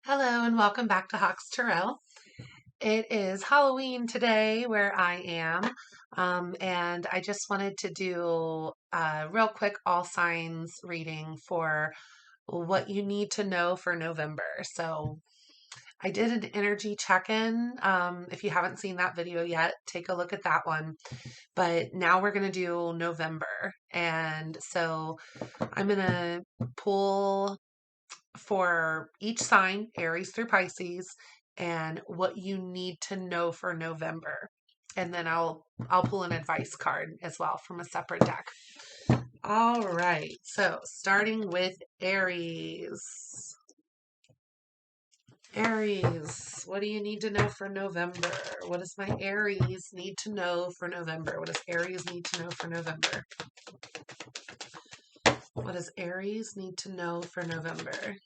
Hello and welcome back to Hawks Tarot. It is Halloween today where I am, and I just wanted to do a real quick all signs reading for what you need to know for November. So I did an energy check-in. If you haven't seen that video yet, take a look at that one. But now we're going to do November. And so I'm going to pull for each sign, Aries through Pisces, and what you need to know for November. And then I'll pull an advice card as well from a separate deck. All right. So, starting with Aries. Aries, what do you need to know for November? What does my Aries need to know for November? What does Aries need to know for November? What does Aries need to know for November?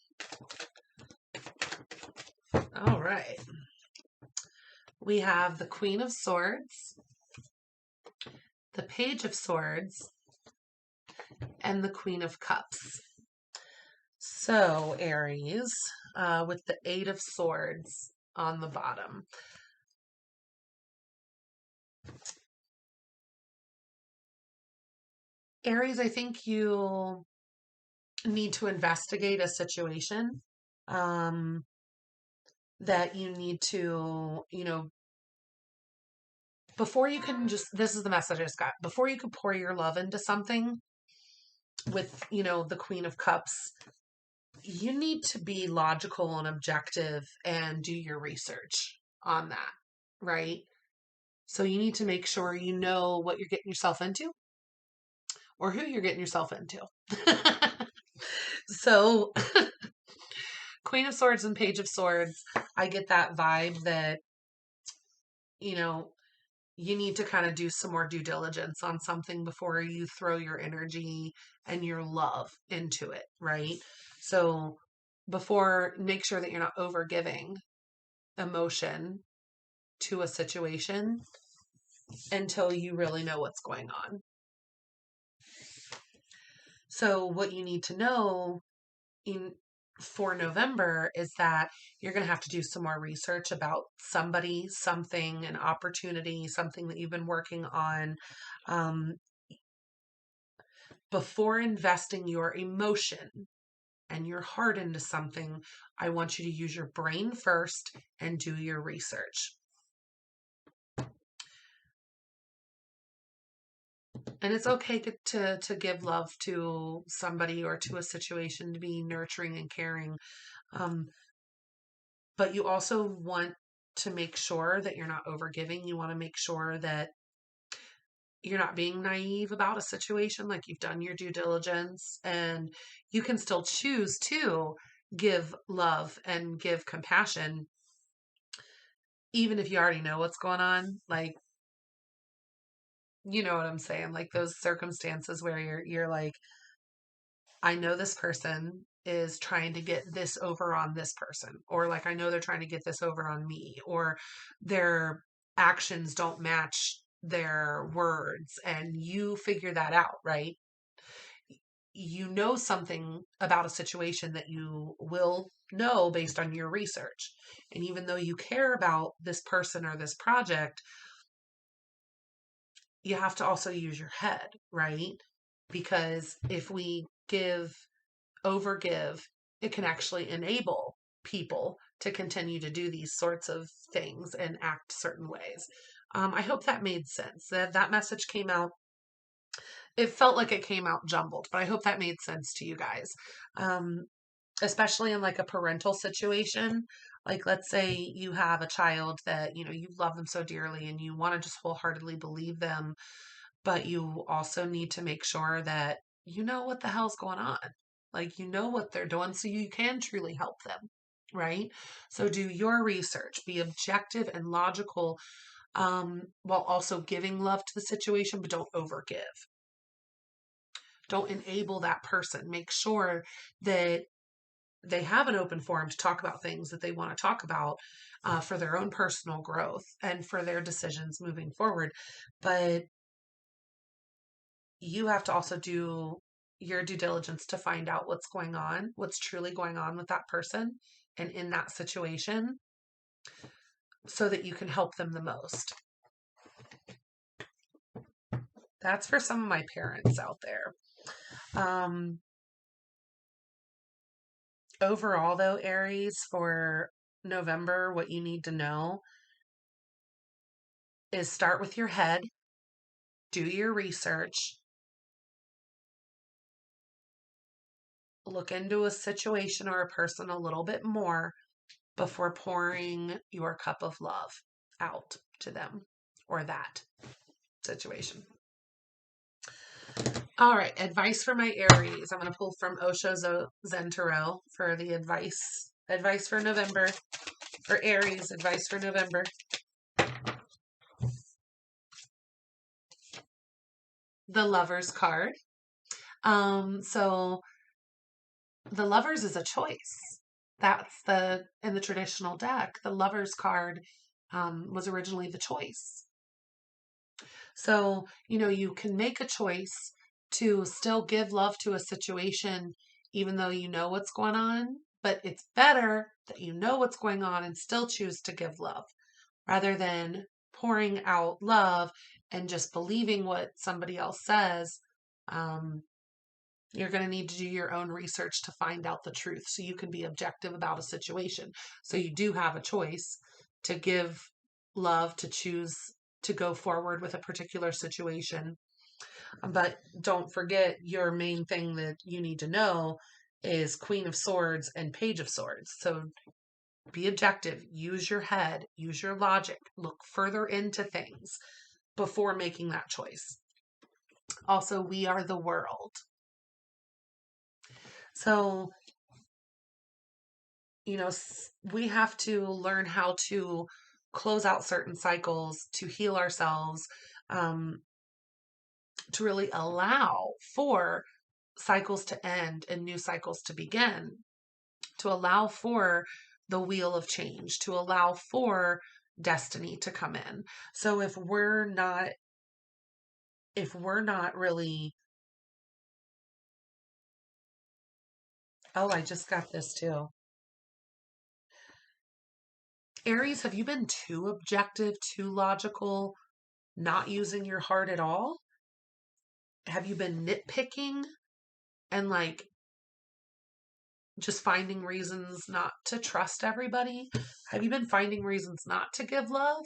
All right. We have the Queen of Swords, the Page of Swords, and the Queen of Cups. So, Aries, with the Eight of Swords on the bottom. Aries, I think you need to investigate a situation that you need to, before you can just, this is the message I just got, before you can pour your love into something with, the Queen of Cups, you need to be logical and objective and do your research on that, right? So you need to make sure you know what you're getting yourself into or who you're getting yourself into. So, Queen of Swords and Page of Swords, I get that vibe that, you know, you need to kind of do some more due diligence on something before you throw your energy and your love into it, right? So, make sure that you're not over giving emotion to a situation until you really know what's going on. So, what you need to know for November is that you're going to have to do some more research about somebody, something, an opportunity, something that you've been working on. Before investing your emotion and your heart into something, I want you to use your brain first and do your research. And it's okay to give love to somebody or to a situation, to be nurturing and caring. But you also want to make sure that you're not overgiving. You want to make sure that you're not being naive about a situation, like you've done your due diligence, and you can still choose to give love and give compassion, even if you already know what's going on. Like, you know what I'm saying? Like those circumstances where you're like, I know this person is trying to get this over on this person, or like I know they're trying to get this over on me, or their actions don't match their words, and you figure that out, right? You know something about a situation that you will know based on your research. And even though you care about this person or this project, you have to also use your head, right? Because if we overgive, it can actually enable people to continue to do these sorts of things and act certain ways. I hope that made sense. That message came out. It felt like it came out jumbled, but I hope that made sense to you guys. Um, Especially in like a parental situation. Like, let's say you have a child that, you love them so dearly and you want to just wholeheartedly believe them, but you also need to make sure that you know what the hell's going on. Like, you know what they're doing so you can truly help them, right? So do your research, be objective and logical, while also giving love to the situation, but don't overgive. Don't enable that person. Make sure that they have an open forum to talk about things that they want to talk about, for their own personal growth and for their decisions moving forward. But you have to also do your due diligence to find out what's going on, what's truly going on with that person and in that situation, so that you can help them the most. That's for some of my parents out there. Overall, though, Aries, for November, what you need to know is start with your head, do your research, look into a situation or a person a little bit more before pouring your cup of love out to them or that situation. All right, advice for my Aries. I'm going to pull from Osho Zen Tarot for the advice. Advice for November. For Aries, advice for November. The Lovers card. So the Lovers is a choice. That's in the traditional deck, the Lovers card was originally the choice. So, you can make a choice to still give love to a situation, even though you know what's going on. But it's better that you know what's going on and still choose to give love rather than pouring out love and just believing what somebody else says. You're going to need to do your own research to find out the truth so you can be objective about a situation. So you do have a choice to give love, to choose to go forward with a particular situation. But don't forget, your main thing that you need to know is Queen of Swords and Page of Swords. So be objective, use your head, use your logic, look further into things before making that choice. Also, we are the world. So, we have to learn how to close out certain cycles, to heal ourselves, to really allow for cycles to end and new cycles to begin, to allow for the wheel of change, to allow for destiny to come in. So if we're not really, oh, I just got this too. Aries, have you been too objective, too logical, not using your heart at all? Have you been nitpicking and just finding reasons not to trust everybody? Have you been finding reasons not to give love?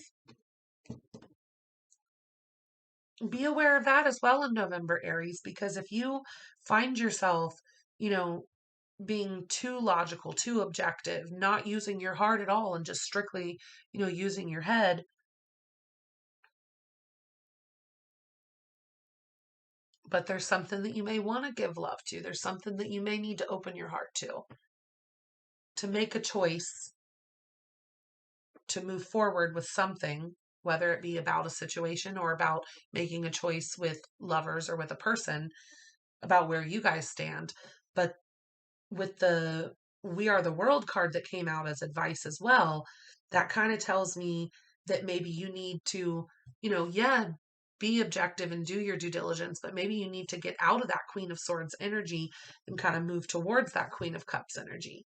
Be aware of that as well in November, Aries, because if you find yourself, you know, being too logical, too objective, not using your heart at all, and just strictly, using your head, but there's something that you may want to give love to. There's something that you may need to open your heart to make a choice to move forward with something, whether it be about a situation or about making a choice with lovers or with a person about where you guys stand. But with the We Are the World card that came out as advice as well, that kind of tells me that maybe you need to, yeah, be objective and do your due diligence, but maybe you need to get out of that Queen of Swords energy and kind of move towards that Queen of Cups energy.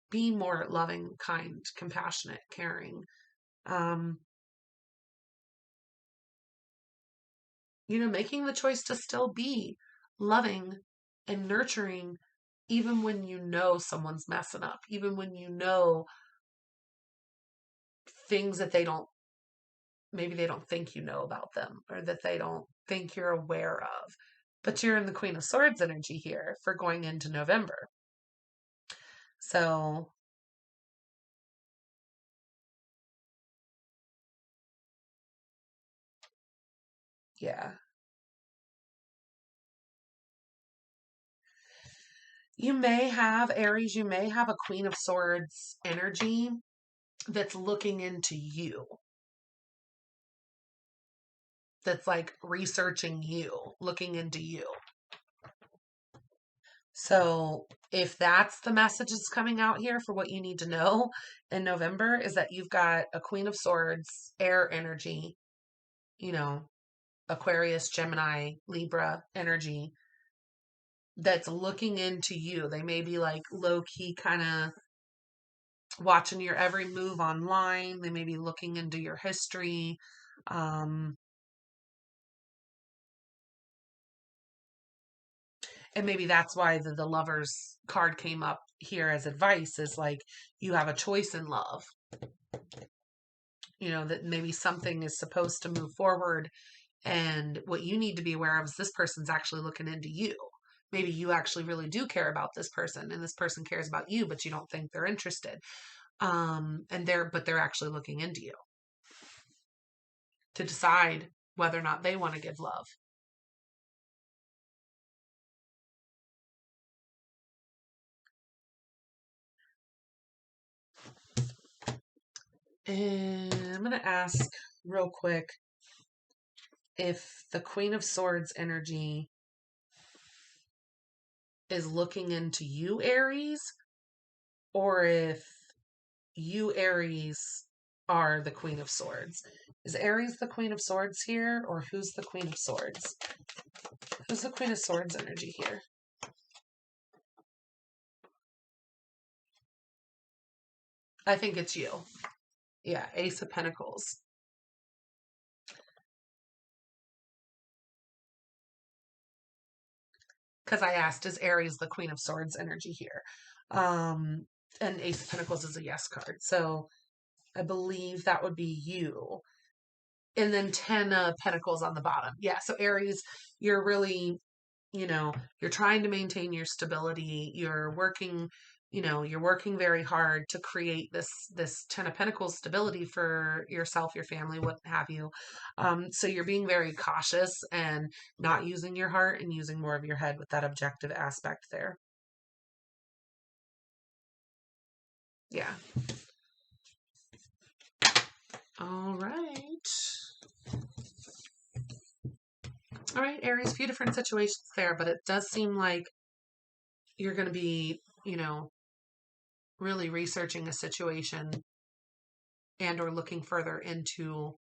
Be more loving, kind, compassionate, caring. Um, making the choice to still be loving and nurturing, even when you know someone's messing up, even when you know things that maybe they don't think you know about them, or that they don't think you're aware of. But you're in the Queen of Swords energy here for going into November. So, yeah. Aries, you may have a Queen of Swords energy that's looking into you, that's like researching you, looking into you. So if that's the message that's coming out here for what you need to know in November, is that you've got a Queen of Swords, air energy, you know, Aquarius, Gemini, Libra energy that's looking into you. They may be like low key kind of watching your every move online. They may be looking into your history. Um, and maybe that's why the Lovers card came up here as advice, is like you have a choice in love. You know, that maybe something is supposed to move forward, and what you need to be aware of is this person's actually looking into you. Maybe you actually really do care about this person, and this person cares about you, but you don't think they're interested. But they're actually looking into you to decide whether or not they want to give love. And I'm going to ask real quick if the Queen of Swords energy is looking into you, Aries, or if you, Aries, are the Queen of Swords. Is Aries the Queen of Swords here, or who's the Queen of Swords? Who's the Queen of Swords energy here? I think it's you. Yeah, Ace of Pentacles. Because I asked, is Aries the Queen of Swords energy here? And Ace of Pentacles is a yes card. So I believe that would be you. And then 10 Pentacles on the bottom. Yeah, so Aries, you're really, you're trying to maintain your stability. You're working, you're working very hard to create this 10 of Pentacles stability for yourself, your family, what have you. So you're being very cautious and not using your heart and using more of your head with that objective aspect there. Yeah. All right. All right, Aries, a few different situations there, but it does seem like you're going to be, really researching a situation and or looking further into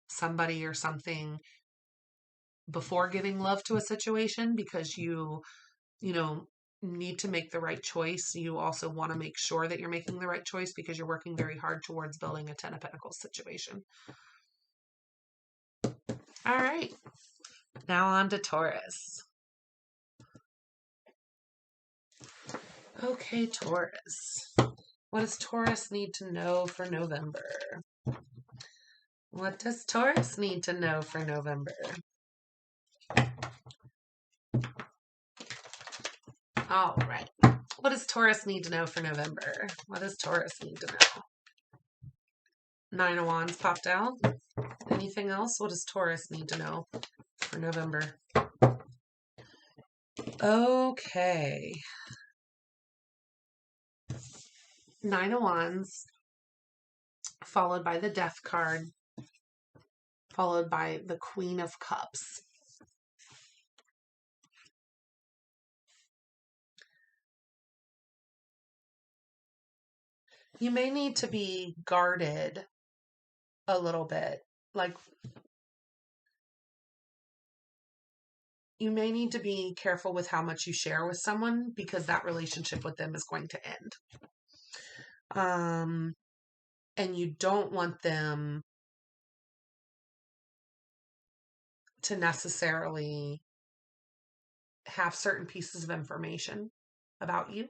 somebody or something before giving love to a situation, because you know, need to make the right choice. You also want to make sure that you're making the right choice because you're working very hard towards building a 10 of Pentacles situation. All right. Now on to Taurus. Okay, Taurus. What does Taurus need to know for November? What does Taurus need to know for November? All right. What does Taurus need to know for November? What does Taurus need to know? Nine of Wands popped out. Anything else? What does Taurus need to know for November? Okay. Nine of Wands, followed by the Death card, followed by the Queen of Cups. You may need to be guarded a little bit. Like, you may need to be careful with how much you share with someone, because that relationship with them is going to end. And you don't want them to necessarily have certain pieces of information about you.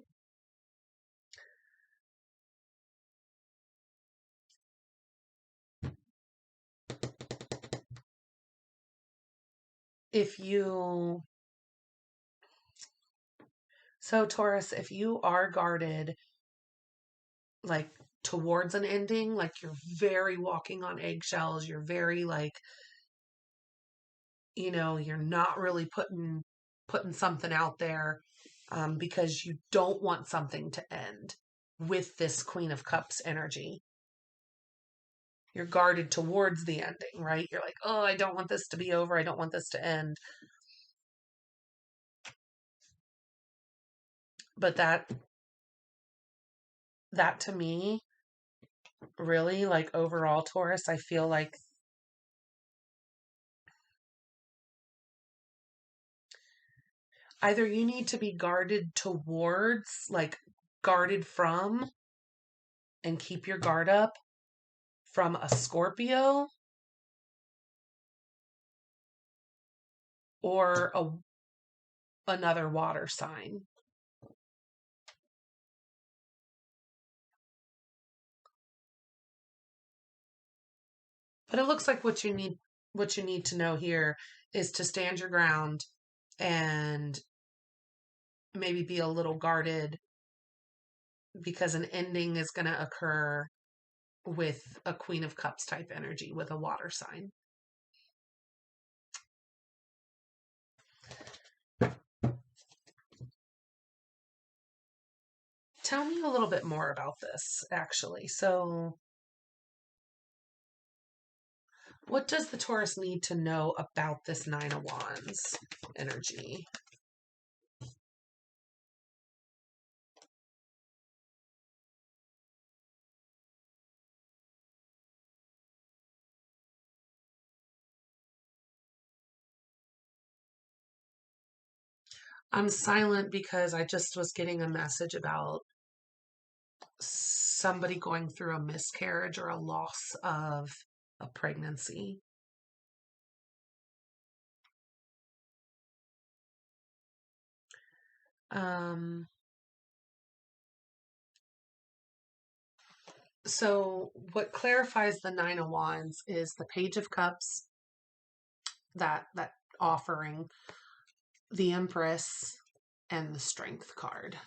So Taurus, if you are guarded, like towards an ending, like you're very walking on eggshells, you're very like, you're not really putting something out there, because you don't want something to end with this Queen of Cups energy. You're guarded towards the ending, right? You're like, oh, I don't want this to be over. I don't want this to end. But that to me, really, like overall, Taurus, I feel like Either you need to be guarded towards, like guarded from, and keep your guard up from a Scorpio or another water sign. But it looks like what you need to know here is to stand your ground and maybe be a little guarded because an ending is going to occur with a Queen of Cups type energy with a water sign. Tell me a little bit more about this, actually. So, what does the Taurus need to know about this Nine of Wands energy? I'm silent because I just was getting a message about somebody going through a miscarriage or a loss of a pregnancy. Um, so what clarifies the Nine of Wands is the Page of Cups, that offering, the Empress, and the Strength card.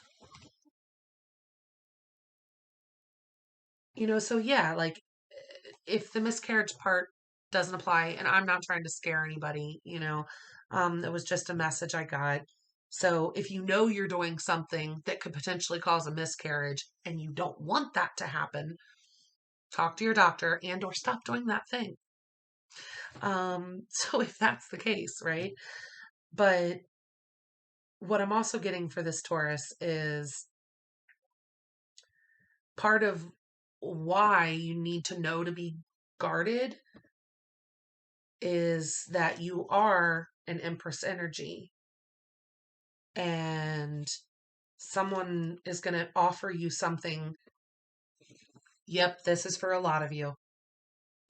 So yeah, like if the miscarriage part doesn't apply, and I'm not trying to scare anybody, it was just a message I got. So if you know you're doing something that could potentially cause a miscarriage and you don't want that to happen, talk to your doctor and or stop doing that thing. So if that's the case, right? But what I'm also getting for this Taurus is part of why you need to know to be guarded is that you are an Empress energy and someone is going to offer you something. Yep, this is for a lot of you.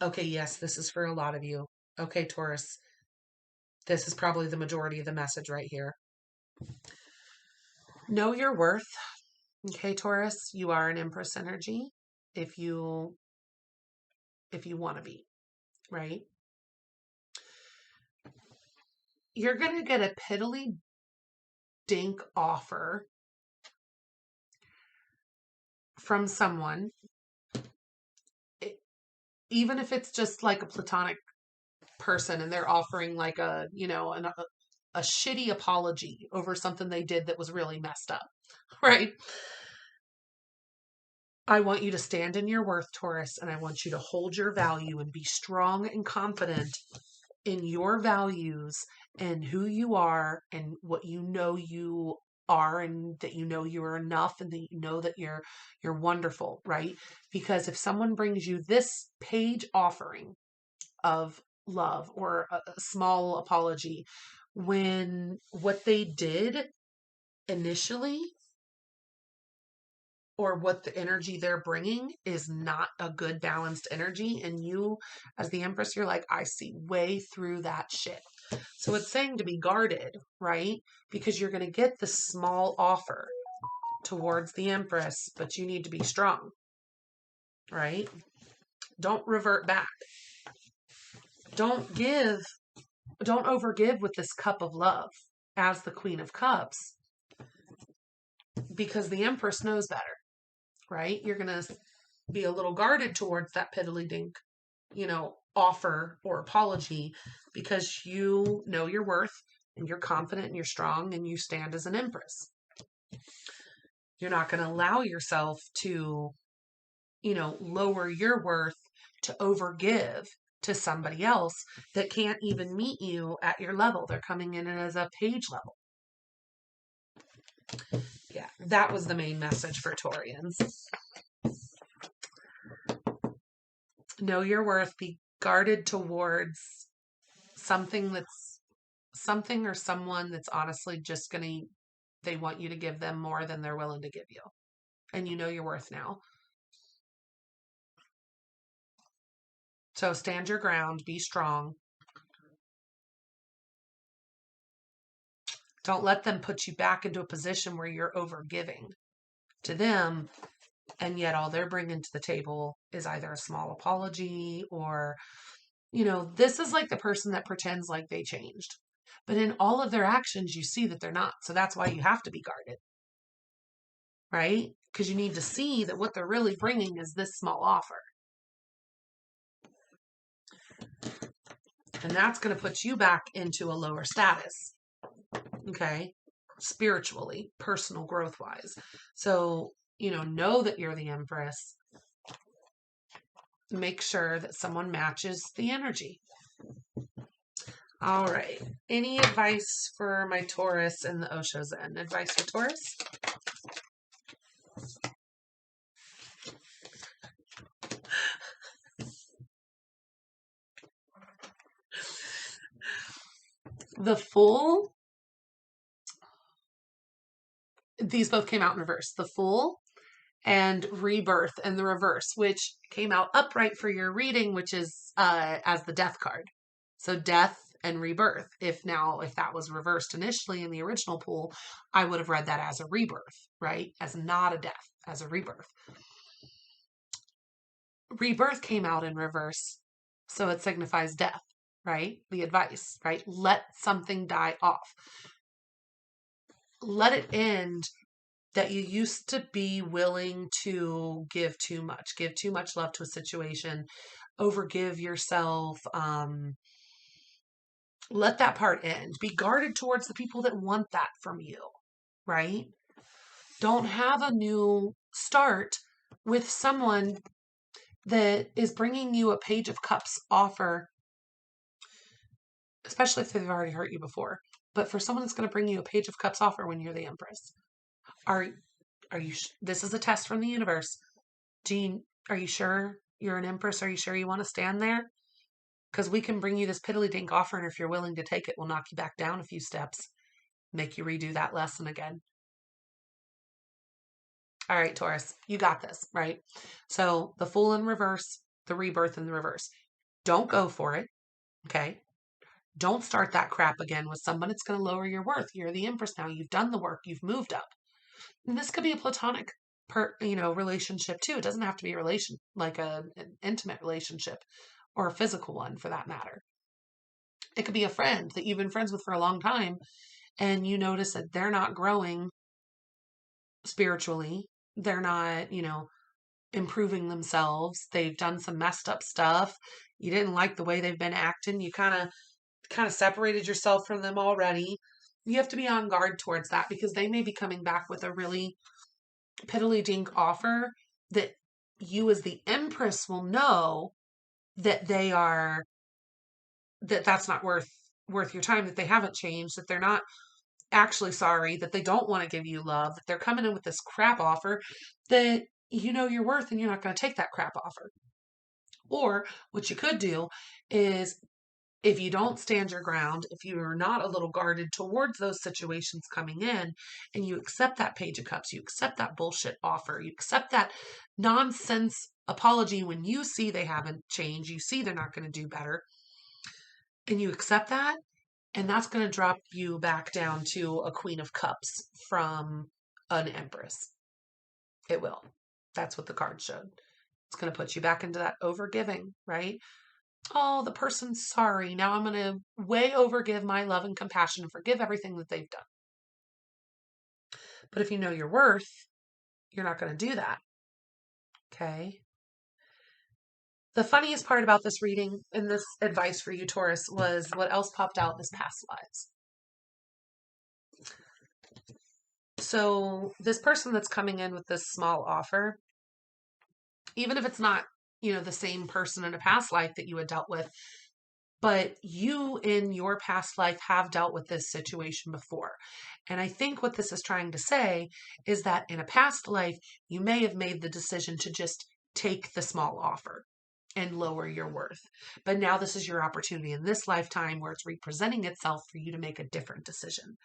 Okay, yes, this is for a lot of you. Okay, Taurus, this is probably the majority of the message right here. Know your worth. Okay, Taurus, you are an Empress energy if you want to be, right? You're going to get a piddly dink offer from someone, even if it's just like a platonic person and they're offering like a shitty apology over something they did that was really messed up, right? I want you to stand in your worth, Taurus, and I want you to hold your value and be strong and confident in your values and who you are and what you are, and that you are enough, and that that you're wonderful, right? Because if someone brings you this page offering of love or a small apology, when what they did initially or what the energy they're bringing is not a good balanced energy, and you as the Empress, you're like, I see way through that shit. So it's saying to be guarded, right? Because you're going to get this small offer towards the Empress, but you need to be strong, right? Don't revert back. Don't overgive with this cup of love as the Queen of Cups, because the Empress knows better, right? You're going to be a little guarded towards that piddly dink, offer or apology, because you know your worth and you're confident and you're strong and you stand as an Empress. You're not going to allow yourself to, lower your worth to overgive to somebody else that can't even meet you at your level. They're coming in as a page level. Yeah, that was the main message for Taurians. Know your worth, be guarded towards something that's something or someone that's honestly just they want you to give them more than they're willing to give you. And you know your worth now. So stand your ground, be strong. Don't let them put you back into a position where you're over giving to them. And yet all they're bringing to the table is either a small apology or, this is like the person that pretends like they changed. But in all of their actions, you see that they're not. So that's why you have to be guarded, right? Because you need to see that what they're really bringing is this small offer. And that's going to put you back into a lower status, okay? Spiritually, personal growth wise. So, know that you're the Empress. Make sure that someone matches the energy. All right. Any advice for my Taurus in the Osho Zen? Advice for Taurus? The Fool. These both came out in reverse. The Fool and Rebirth in the reverse, which came out upright for your reading, which is as the Death card. So death and rebirth. If that was reversed initially in the original pool, I would have read that as a rebirth, right? As not a death, as a rebirth. Rebirth came out in reverse, so it signifies death, right? The advice, right? Let something die off. Let it end that you used to be willing to give too much love to a situation, overgive yourself, let that part end. Be guarded towards the people that want that from you, right? Don't have a new start with someone that is bringing you a Page of Cups offer, especially if they've already hurt you before. But for someone that's going to bring you a Page of Cups offer when you're the Empress, are you? This is a test from the universe. Are you sure you're an Empress? Are you sure you want to stand there? Because we can bring you this piddly dink offer, and if you're willing to take it, we'll knock you back down a few steps, make you redo that lesson again. All right, Taurus, you got this, right? So the Fool in reverse, the Rebirth in the reverse. Don't go for it, okay? Don't start that crap again with someone. It's going to lower your worth. You're the Empress now. You've done the work. You've moved up. And this could be a platonic, relationship too. It doesn't have to be a relation like an intimate relationship or a physical one for that matter. It could be a friend that you've been friends with for a long time, and you notice that they're not growing spiritually. They're not, improving themselves. They've done some messed up stuff. You didn't like the way they've been acting. You kind of separated yourself from them already. You have to be on guard towards that because they may be coming back with a really piddly dink offer that you as the Empress will know that that's not worth your time, that they haven't changed, that they're not actually sorry, that they don't want to give you love, that they're coming in with this crap offer that you know your worth and you're not going to take that crap offer. Or what you could do is, if you don't stand your ground, if you're not a little guarded towards those situations coming in, and you accept that Page of Cups, you accept that bullshit offer, you accept that nonsense apology when you see they haven't changed, you see they're not going to do better, and you accept that, and that's going to drop you back down to a Queen of Cups from an Empress. It will. That's what the card showed. It's going to put you back into that overgiving, right? Oh, the person's sorry. Now I'm going to way overgive my love and compassion and forgive everything that they've done. But if you know your worth, you're not going to do that. Okay? The funniest part about this reading and this advice for you, Taurus, was what else popped out is past lives. So this person that's coming in with this small offer, even if it's not, the same person in a past life that you had dealt with, but you in your past life have dealt with this situation before. And I think what this is trying to say is that in a past life, you may have made the decision to just take the small offer and lower your worth. But now this is your opportunity in this lifetime where it's representing itself for you to make a different decision.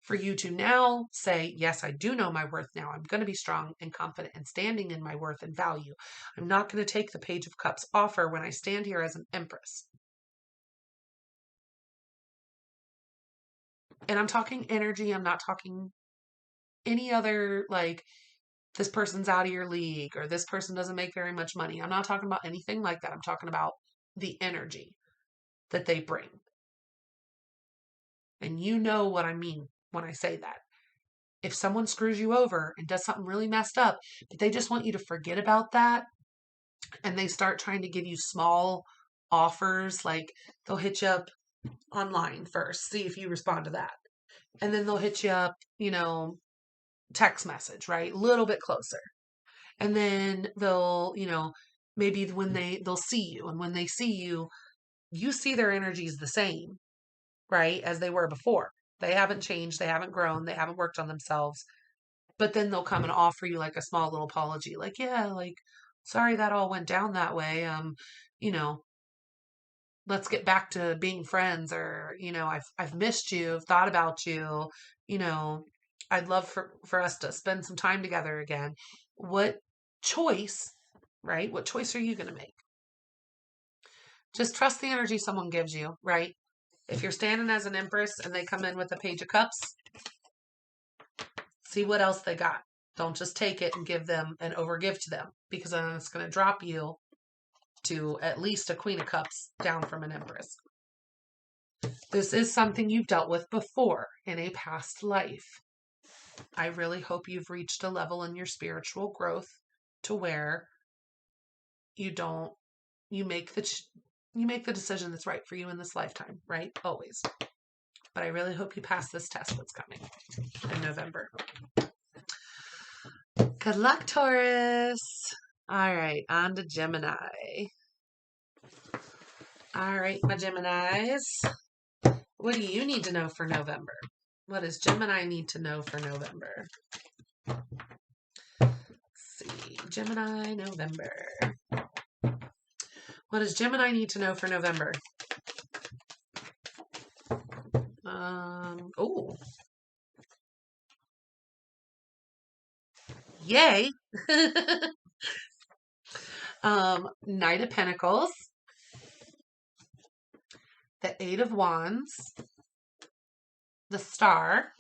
For you to now say, yes, I do know my worth now. I'm going to be strong and confident and standing in my worth and value. I'm not going to take the Page of Cups offer when I stand here as an Empress. And I'm talking energy. I'm not talking any other, like, this person's out of your league or this person doesn't make very much money. I'm not talking about anything like that. I'm talking about the energy that they bring. And you know what I mean when I say that. If someone screws you over and does something really messed up, but they just want you to forget about that, and they start trying to give you small offers, like they'll hit you up online first, see if you respond to that. And then they'll hit you up, text message, right? A little bit closer. And then they'll, maybe when they'll see you, and when they see you, you see their energies the same, right, as they were before. They haven't changed, they haven't grown, they haven't worked on themselves. But then they'll come and offer you like a small little apology, like, yeah, like, sorry that all went down that way. You know, let's get back to being friends, or, I've missed you, I've thought about you, you know, I'd love for us to spend some time together again. What choice, right? What choice are you going to make? Just trust the energy someone gives you, right? If you're standing as an Empress and they come in with a Page of Cups, see what else they got. Don't just take it and give them and overgive to them, because then it's going to drop you to at least a Queen of Cups down from an Empress. This is something you've dealt with before in a past life. I really hope you've reached a level in your spiritual growth to where you don't you make the decision that's right for you in this lifetime, right? Always. But I really hope you pass this test that's coming in November. Good luck, Taurus. All right, on to Gemini. All right, my Geminis. What do you need to know for November? What does Gemini need to know for November? Let's see, Gemini, November. What does Gemini need to know for November? Oh, yay. Knight of Pentacles, the Eight of Wands, the Star,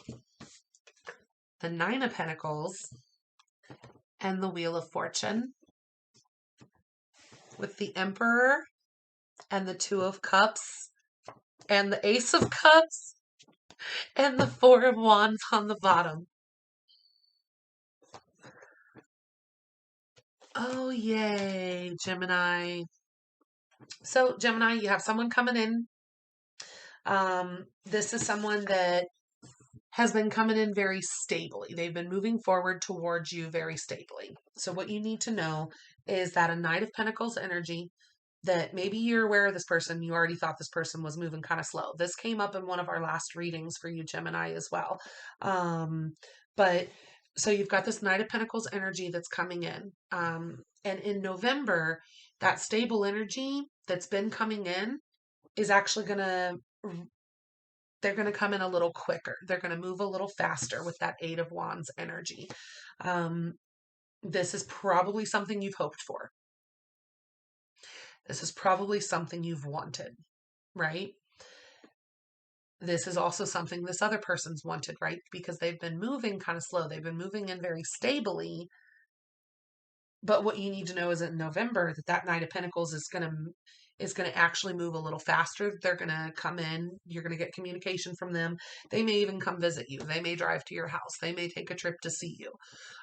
the Nine of Pentacles, and the Wheel of Fortune, with the Emperor and the Two of Cups and the Ace of Cups and the Four of Wands on the bottom. Oh, yay, Gemini. So, Gemini, you have someone coming in. This is someone that has been coming in very stably. They've been moving forward towards you very stably. So what you need to know is that a Knight of Pentacles energy, that maybe you're aware of this person, you already thought this person was moving kind of slow. This came up in one of our last readings for you, Gemini, as well. But so you've got this Knight of Pentacles energy that's coming in. And in November, that stable energy that's been coming in is actually they're going to come in a little quicker. They're going to move a little faster with that Eight of Wands energy. This is probably something you've hoped for. This is probably something you've wanted, right? This is also something this other person's wanted, right? Because they've been moving kind of slow. They've been moving in very stably. But what you need to know is in November that Knight of Pentacles is going to actually move a little faster. They're going to come in. You're going to get communication from them. They may even come visit you. They may drive to your house. They may take a trip to see you.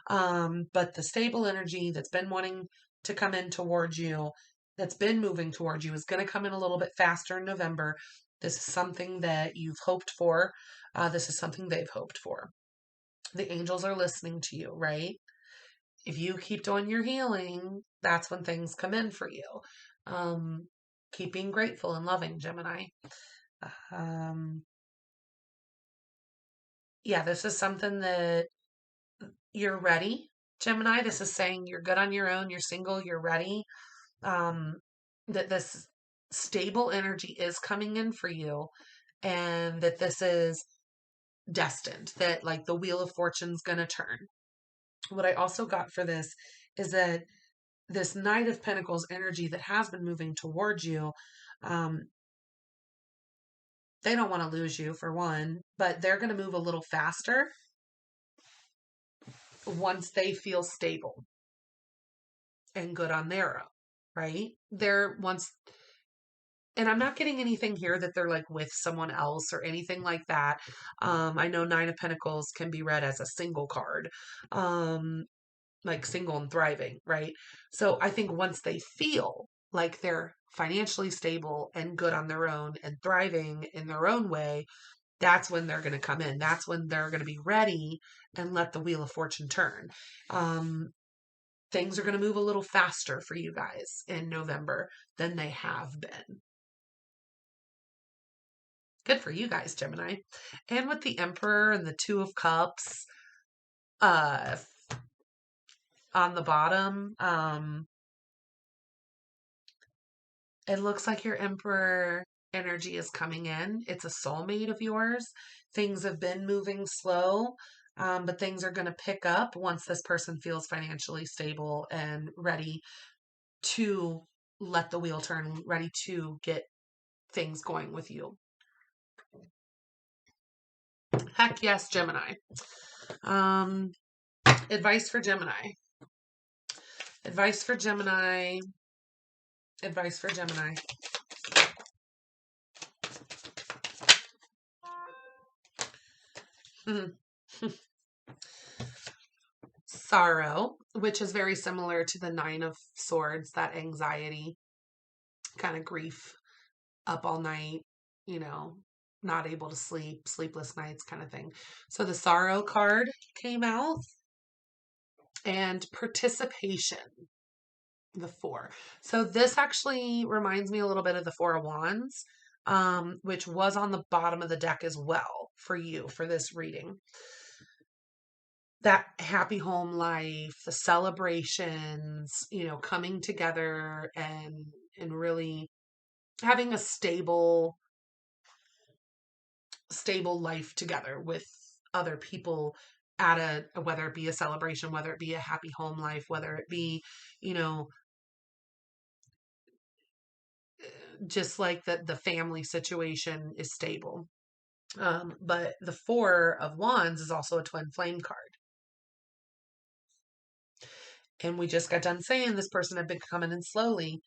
But the stable energy that's been wanting to come in towards you, that's been moving towards you, is going to come in a little bit faster in November. This is something that you've hoped for. This is something they've hoped for. The angels are listening to you, right? If you keep doing your healing, that's when things come in for you. Keep being grateful and loving, Gemini. Yeah, this is something that you're ready, Gemini. This is saying you're good on your own, you're single, you're ready. that this stable energy is coming in for you, and that this is destined, that like the wheel of fortune's going to turn. What I also got for this is that this Knight of Pentacles energy that has been moving towards you, um, they don't want to lose you for one, but they're going to move a little faster once they feel stable and good on their own, right? They're once, and I'm not getting anything here that they're like with someone else or anything like that. I know Nine of Pentacles can be read as a single card, like single and thriving, right? So I think once they feel like they're financially stable and good on their own and thriving in their own way, that's when they're going to come in. That's when they're going to be ready and let the wheel of fortune turn. Things are going to move a little faster for you guys in November than they have been. Good for you guys, Gemini. And with the Emperor and the Two of Cups uh, on the bottom, it looks like your Emperor energy is coming in. It's a soulmate of yours. Things have been moving slow, but things are going to pick up once this person feels financially stable and ready to let the wheel turn, ready to get things going with you. Heck yes, Gemini. Advice for Gemini. Advice for Gemini. Advice for Gemini. Sorrow, which is very similar to the Nine of Swords, that anxiety, kind of grief, up all night, you know, not able to sleep, sleepless nights kind of thing. So the Sorrow card came out, and participation, the Four. So this actually reminds me a little bit of the Four of Wands, which was on the bottom of the deck as well for you for this reading. That happy home life, the celebrations, you know, coming together and really having a stable life together with other people at whether it be a celebration, whether it be a happy home life, whether it be, you know, just like that the family situation is stable. But the Four of Wands is also a twin flame card. And we just got done saying this person had been coming in slowly.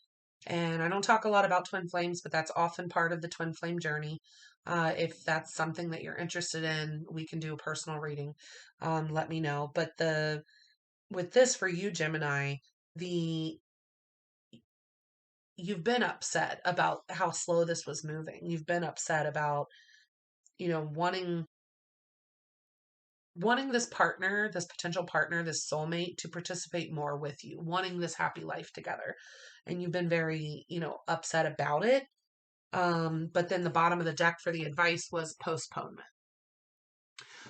And I don't talk a lot about twin flames, but that's often part of the twin flame journey. If that's something that you're interested in, we can do a personal reading. Let me know. But with this for you, Gemini, you've been upset about how slow this was moving. You've been upset about, you know, wanting this partner, this potential partner, this soulmate to participate more with you, wanting this happy life together. And you've been very, you know, upset about it. But then the bottom of the deck for the advice was postponement.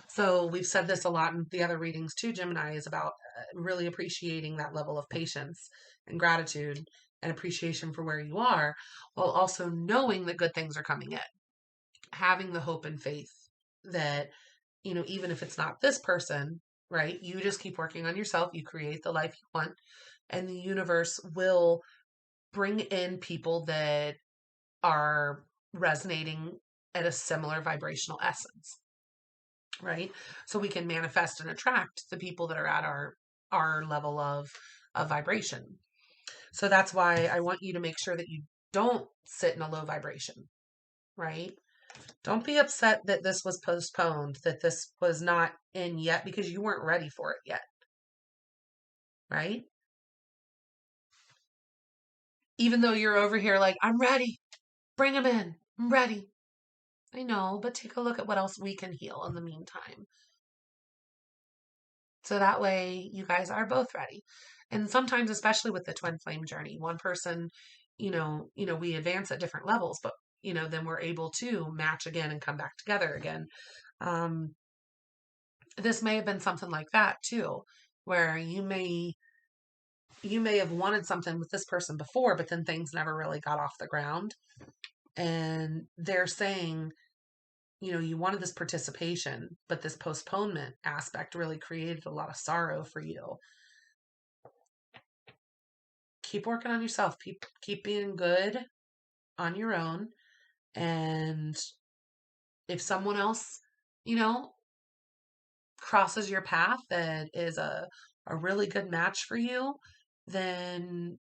So we've said this a lot in the other readings too, Gemini, is about really appreciating that level of patience and gratitude and appreciation for where you are, while also knowing that good things are coming in. Having the hope and faith that, you know, even if it's not this person, right, you just keep working on yourself, you create the life you want, and the universe will bring in people that are resonating at a similar vibrational essence, right? So we can manifest and attract the people that are at our level of vibration. So that's why I want you to make sure that you don't sit in a low vibration, right? Don't be upset that this was postponed, that this was not in yet, because you weren't ready for it yet, right? Even though you're over here like, I'm ready, bring them in, I'm ready. I know, but take a look at what else we can heal in the meantime. So that way you guys are both ready. And sometimes, especially with the twin flame journey, one person, we advance at different levels, but then we're able to match again and come back together again. Um, this may have been something like that too, where you may you may have wanted something with this person before, but then things never really got off the ground. And they're saying, you wanted this participation, but this postponement aspect really created a lot of sorrow for you. Keep working on yourself. Keep being good on your own. And if someone else, crosses your path that is a really good match for you, then,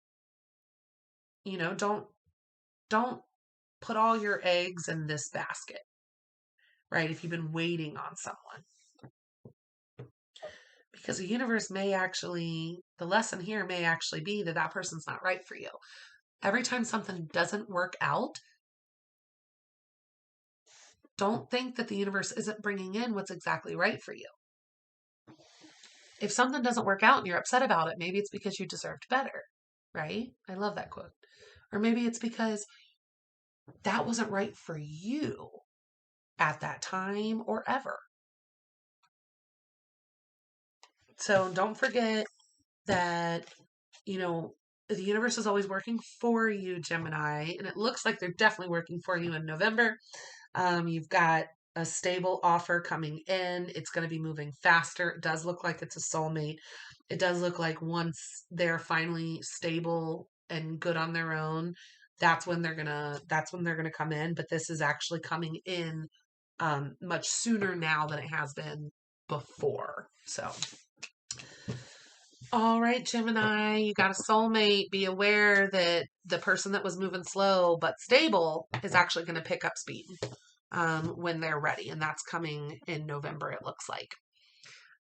don't put all your eggs in this basket, right? If you've been waiting on someone, because the universe the lesson here may actually be that that person's not right for you. Every time something doesn't work out, don't think that the universe isn't bringing in what's exactly right for you. If something doesn't work out and you're upset about it, maybe it's because you deserved better, right? I love that quote. Or maybe it's because that wasn't right for you at that time or ever. So don't forget that, the universe is always working for you, Gemini, and it looks like they're definitely working for you in November. You've got a stable offer coming in. It's going to be moving faster. It does look like it's a soulmate. It does look like once they're finally stable and good on their own, that's when they're gonna come in. But this is actually coming in much sooner now than it has been before. So, all right, Gemini, you got a soulmate. Be aware that the person that was moving slow but stable is actually going to pick up speed when they're ready. And that's coming in November, it looks like.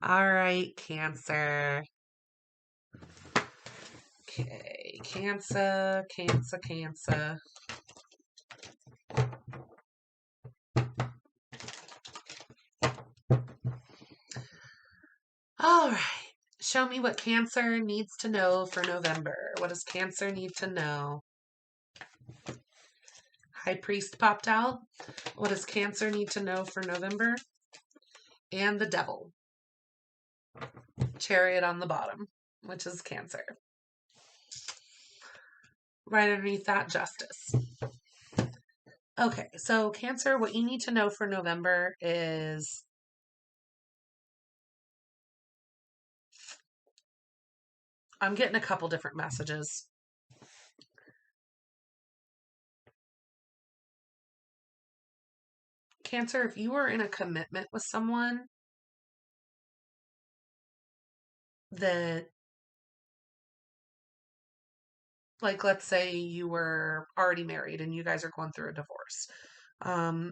All right, Cancer. Okay, Cancer. All right. Show me what Cancer needs to know for November. What does Cancer need to know? High Priest popped out. What does Cancer need to know for November? And the Devil. Chariot on the bottom, which is Cancer. Right underneath that, Justice. Okay, so Cancer, what you need to know for November is I'm getting a couple different messages. Cancer, if you were in a commitment with someone that, like, let's say you were already married and you guys are going through a divorce.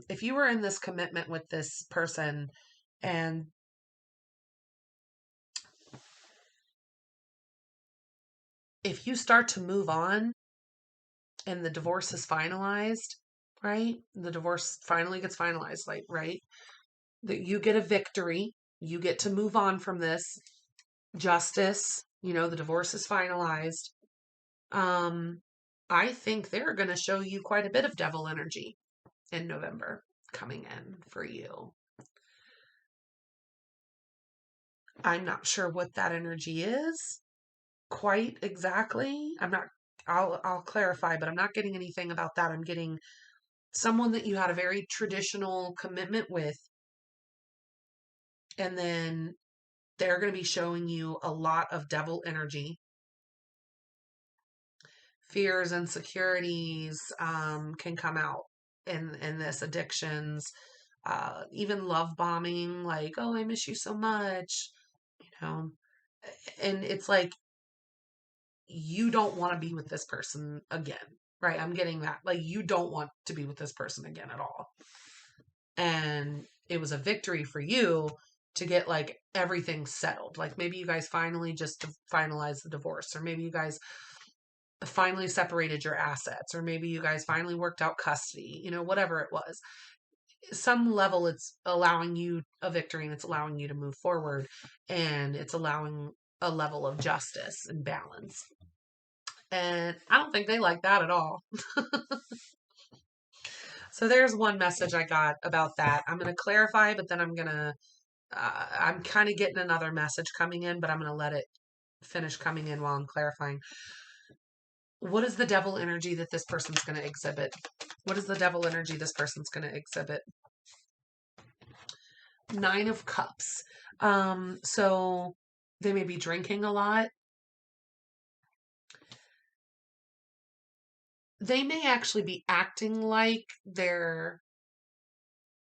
If you were in this commitment with this person and if you start to move on and the divorce is finalized, right? The divorce finally gets finalized, like, right? That you get a victory, you get to move on from this. Justice, the divorce is finalized. I think they're going to show you quite a bit of devil energy in November coming in for you. I'm not sure what that energy is quite exactly. I'll clarify, but I'm not getting anything about that. I'm getting someone that you had a very traditional commitment with, and then they're going to be showing you a lot of devil energy. Fears, insecurities can come out in this, addictions, even love bombing, like, oh, I miss you so much, and it's like you don't want to be with this person again, right? I'm getting that, like, you don't want to be with this person again at all. And it was a victory for you to get like everything settled. Like maybe you guys finally just finalized the divorce, or maybe you guys finally separated your assets, or maybe you guys finally worked out custody, whatever it was. Some level it's allowing you a victory and it's allowing you to move forward, and it's allowing a level of justice and balance. And I don't think they like that at all. So there's one message I got about that. I'm going to clarify, but then I'm kind of getting another message coming in, but I'm going to let it finish coming in while I'm clarifying. What is the devil energy that this person's going to exhibit? What is the devil energy this person's going to exhibit? Nine of Cups. So they may be drinking a lot. They may actually be acting like they're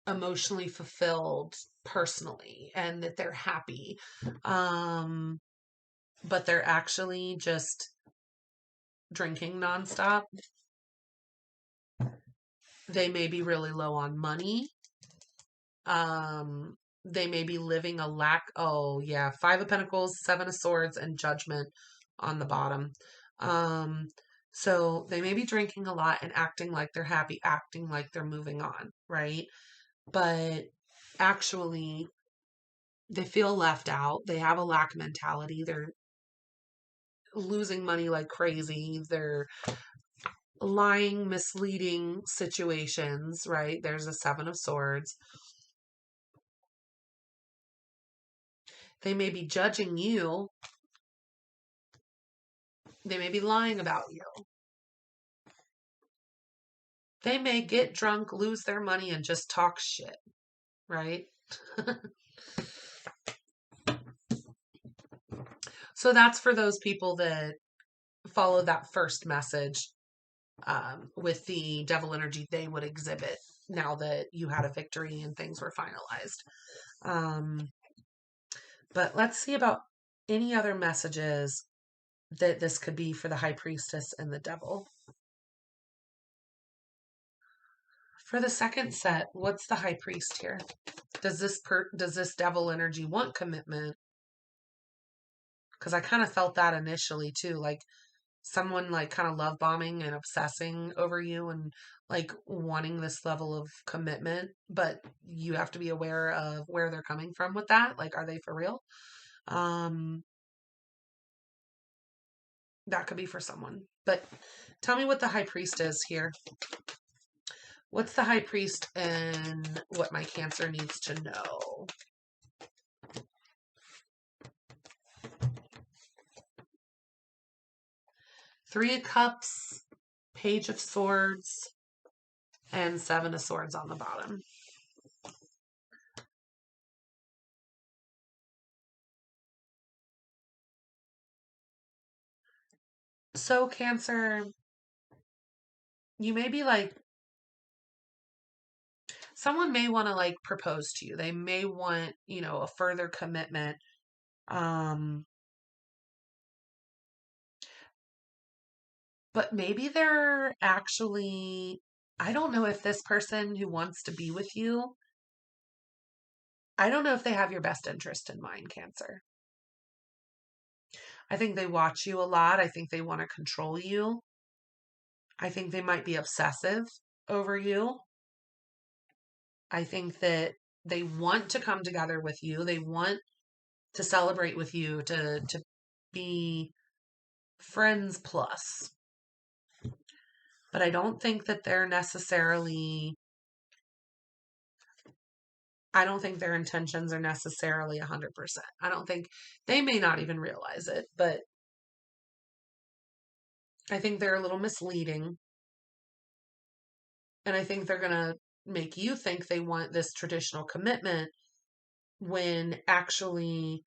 emotionally fulfilled personally and that they're happy. But they're actually just drinking nonstop. They may be really low on money. They may be living a lack. Oh, yeah. Five of Pentacles, Seven of Swords, and Judgment on the bottom. So they may be drinking a lot and acting like they're happy, acting like they're moving on, right? But actually, they feel left out. They have a lack mentality. They're losing money like crazy. They're lying, misleading situations, right? There's a Seven of Swords. They may be judging you. They may be lying about you. They may get drunk, lose their money, and just talk shit, right? So that's for those people that follow that first message with the devil energy they would exhibit now that you had a victory and things were finalized. But let's see about any other messages that this could be for the High Priestess and the devil. For the second set, what's the High Priest here? Does this devil energy want commitment? Because I kind of felt that initially too, like someone like kind of love bombing and obsessing over you and like wanting this level of commitment, but you have to be aware of where they're coming from with that. Like, are they for real? That could be for someone. But tell me what the High Priest is here. What's the High Priest and what my Cancer needs to know? Three of Cups, Page of Swords, and Seven of Swords on the bottom. So, Cancer, you may be like, someone may want to like propose to you. They may want, a further commitment. But maybe they're actually, I don't know if this person who wants to be with you, I don't know if they have your best interest in mind, Cancer. I think they watch you a lot. I think they want to control you. I think they might be obsessive over you. I think that they want to come together with you. They want to celebrate with you, to be friends plus. But I don't think that they're necessarily, I don't think their intentions are necessarily 100%. I don't think, they may not even realize it, but I think they're a little misleading. And I think they're going to make you think they want this traditional commitment when actually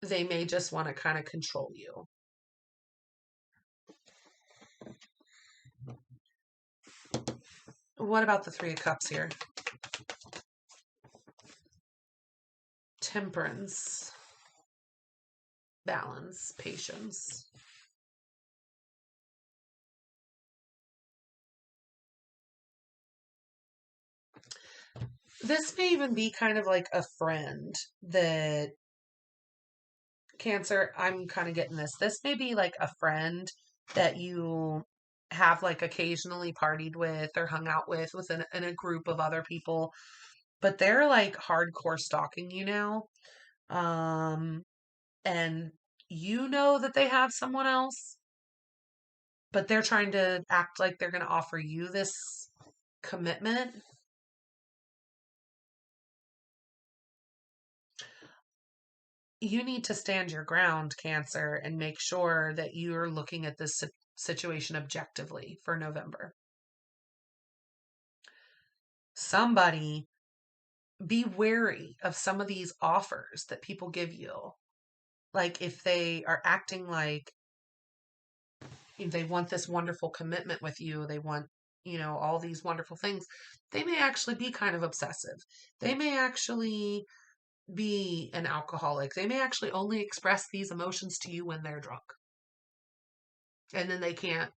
they may just want to kind of control you. What about the Three of Cups here? Temperance, balance, patience. This may even be kind of like a friend that, Cancer, I'm kind of getting this. This may be like a friend that you have like occasionally partied with or hung out with within in a group of other people, but they're like hardcore stalking you now. And you know that they have someone else, but they're trying to act like they're going to offer you this commitment. you need to stand your ground, Cancer, and make sure that you're looking at this situation objectively for November. Somebody, be wary of some of these offers that people give you. Like if they are acting like they want this wonderful commitment with you, they want, all these wonderful things, they may actually be kind of obsessive. They may actually be an alcoholic. They may actually only express these emotions to you when they're drunk. And then they can't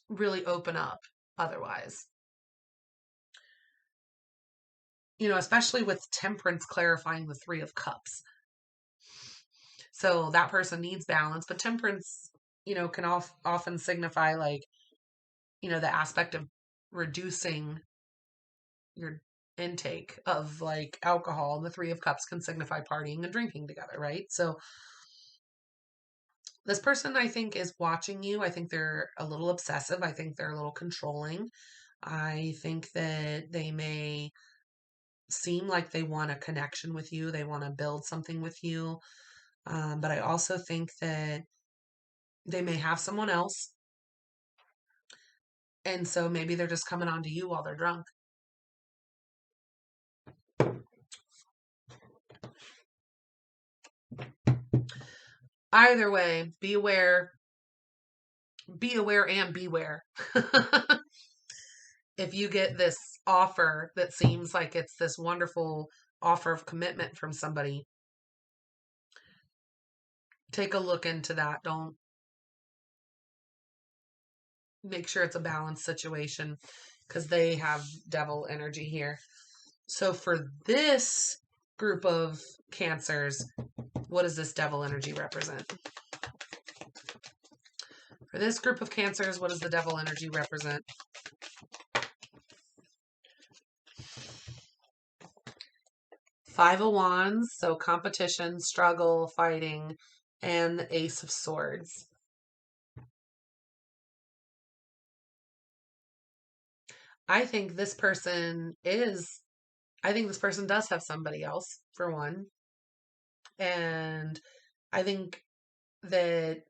really open up otherwise. Especially with Temperance clarifying the 3 of Cups. So that person needs balance, but Temperance, can often signify like, the aspect of reducing your intake of like alcohol. And the 3 of Cups can signify partying and drinking together, right? So this person, I think, is watching you. I think they're a little obsessive. I think they're a little controlling. I think that they may seem like they want a connection with you. They want to build something with you. But I also think that they may have someone else. And so maybe they're just coming on to you while they're drunk. Either way, be aware and beware. If you get this offer that seems like it's this wonderful offer of commitment from somebody, take a look into that. Don't make sure it's a balanced situation because they have devil energy here. So for this group of Cancers, what does this devil energy represent? For this group of Cancers, what does the devil energy represent? Five of Wands, so competition, struggle, fighting, and the Ace of Swords. I think this person does have somebody else, for one. And I think that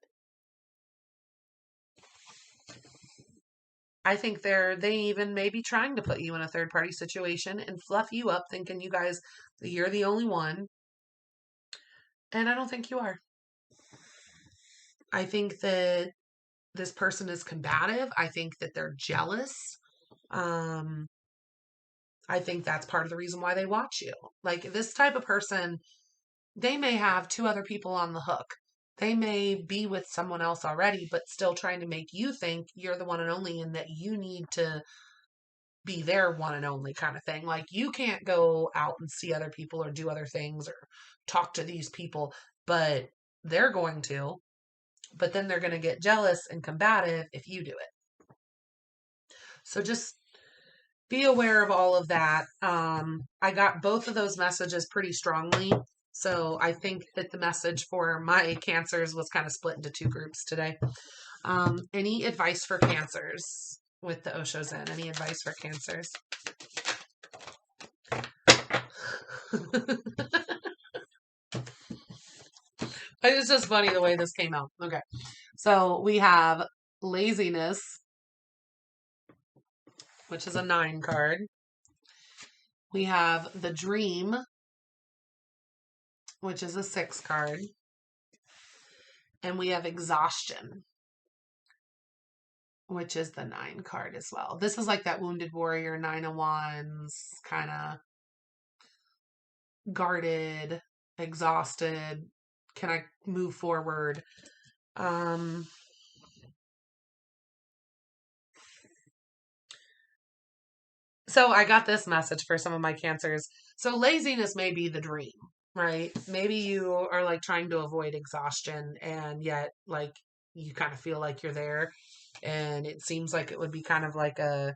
they even may be trying to put you in a third party situation and fluff you up, thinking you're the only one. And I don't think you are. I think that this person is combative. I think that they're jealous. I think that's part of the reason why they watch you. Like this type of person, they may have 2 other people on the hook. They may be with someone else already, but still trying to make you think you're the one and only and that you need to be their one and only kind of thing. Like you can't go out and see other people or do other things or talk to these people, but they're going to. But then they're going to get jealous and combative if you do it. So just be aware of all of that. I got both of those messages pretty strongly. So I think that the message for my Cancers was kind of split into 2 groups today. Any advice for Cancers with the Osho Zen? Any advice for Cancers? It's just funny the way this came out. Okay. So we have laziness, which is a 9 card. We have the dream, which is a 6 card. And we have exhaustion, which is the 9 card as well. This is like that wounded warrior, 9 of Wands, kind of guarded, exhausted. Can I move forward? So I got this message for some of my Cancers. So laziness may be the dream, right? Maybe you are like trying to avoid exhaustion and yet like you kind of feel like you're there. And it seems like it would be kind of like a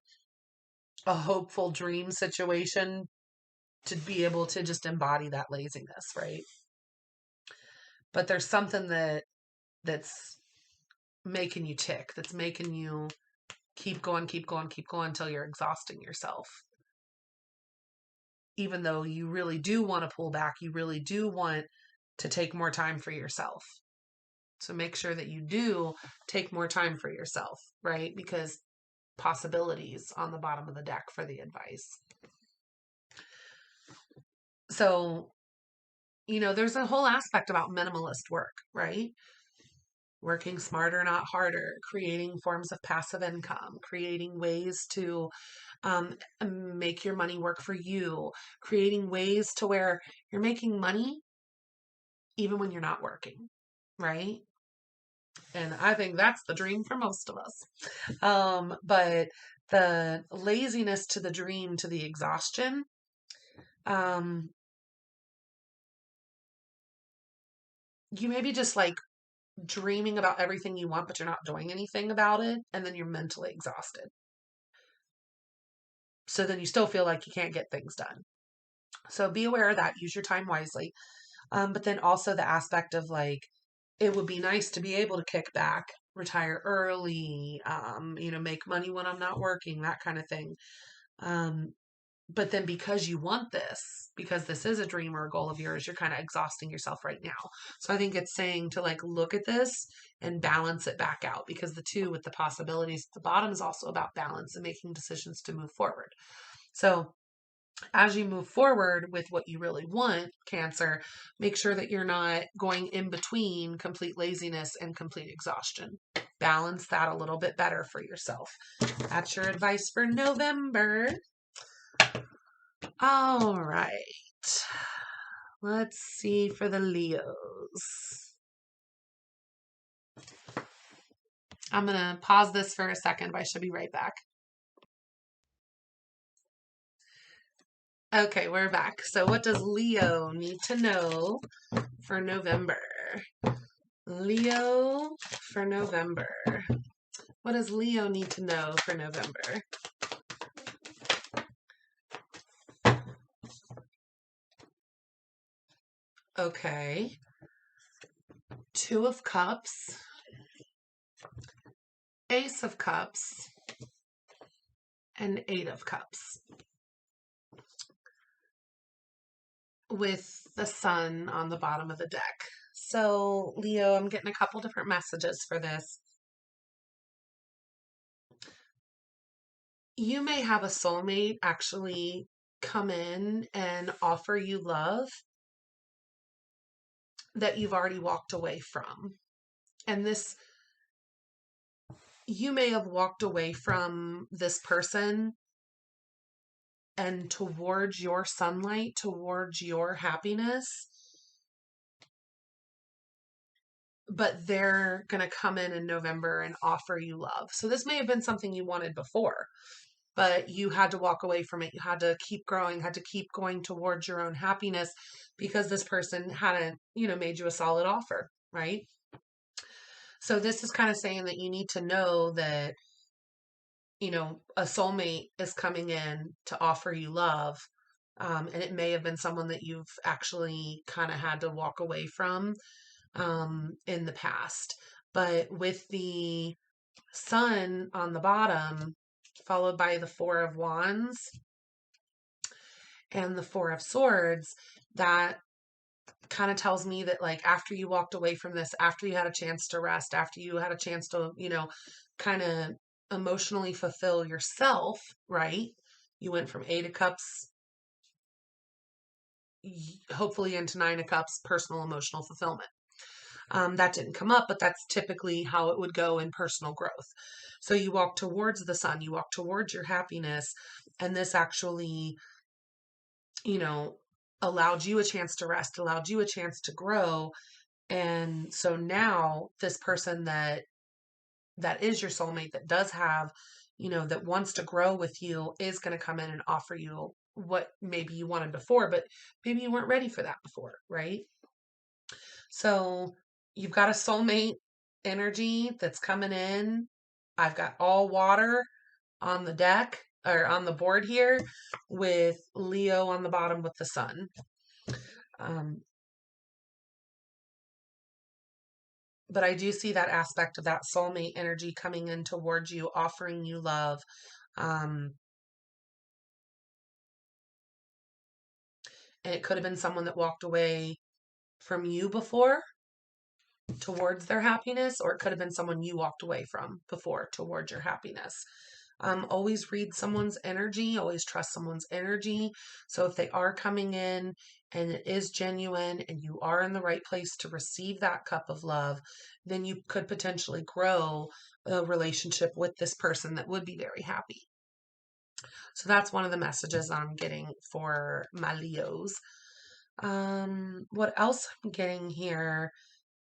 hopeful dream situation to be able to just embody that laziness, right? But there's something that's making you tick, that's making you keep going until you're exhausting yourself. even though you really do want to pull back, you really do want to take more time for yourself. So make sure that you do take more time for yourself, right? Because possibilities on the bottom of the deck for the advice. So, there's a whole aspect about minimalist work, right? Working smarter, not harder, creating forms of passive income, creating ways to make your money work for you, creating ways to where you're making money even when you're not working, right? And I think that's the dream for most of us. But the laziness to the dream to the exhaustion, you maybe just like dreaming about everything you want, but you're not doing anything about it. And then you're mentally exhausted. So then you still feel like you can't get things done. So be aware of that. Use your time wisely. But then also the aspect of like, it would be nice to be able to kick back, retire early, make money when I'm not working, that kind of thing. But then because you want this, because this is a dream or a goal of yours, you're kind of exhausting yourself right now. So I think it's saying to like look at this and balance it back out, because the two with the possibilities at the bottom is also about balance and making decisions to move forward. So as you move forward with what you really want, Cancer, make sure that you're not going in between complete laziness and complete exhaustion. Balance that a little bit better for yourself. That's your advice for November. All right. Let's see for the Leos. I'm going to pause this for a second, but I should be right back. Okay, we're back. So what does Leo need to know for November? Leo for November. What does Leo need to know for November? Okay. Two of Cups, Ace of Cups, and Eight of Cups. With the Sun on the bottom of the deck. So, Leo, I'm getting a couple different messages for this. You may have a soulmate actually come in and offer you love that you've already walked away from. And this, you may have walked away from this person and towards your sunlight, towards your happiness, but they're going to come in November and offer you love. So this may have been something you wanted before, but you had to walk away from it. You had to keep growing, had to keep going towards your own happiness because this person hadn't, made you a solid offer, right? So this is kind of saying that you need to know that, a soulmate is coming in to offer you love. And it may have been someone that you've actually kind of had to walk away from in the past. But with the Sun on the bottom, followed by the Four of Wands and the Four of Swords, that kind of tells me that like after you walked away from this, after you had a chance to rest, after you had a chance to, kind of emotionally fulfill yourself, right? You went from Eight of Cups, hopefully into Nine of Cups, personal emotional fulfillment. That didn't come up, but that's typically how it would go in personal growth. So you walk towards the Sun, you walk towards your happiness, and this actually, allowed you a chance to rest, allowed you a chance to grow. And so now this person that is your soulmate, that does have, that wants to grow with you, is going to come in and offer you what maybe you wanted before, but maybe you weren't ready for that before, right? So you've got a soulmate energy that's coming in. I've got all water on the deck or on the board here with Leo on the bottom with the Sun. But I do see that aspect of that soulmate energy coming in towards you, offering you love. Um, And it could have been someone that walked away from you before towards their happiness, or it could have been someone you walked away from before towards your happiness. Always read someone's energy, always trust someone's energy. So if they are coming in and it is genuine and you are in the right place to receive that cup of love, then you could potentially grow a relationship with this person that would be very happy. So that's one of the messages I'm getting for my Leos. What else I'm getting here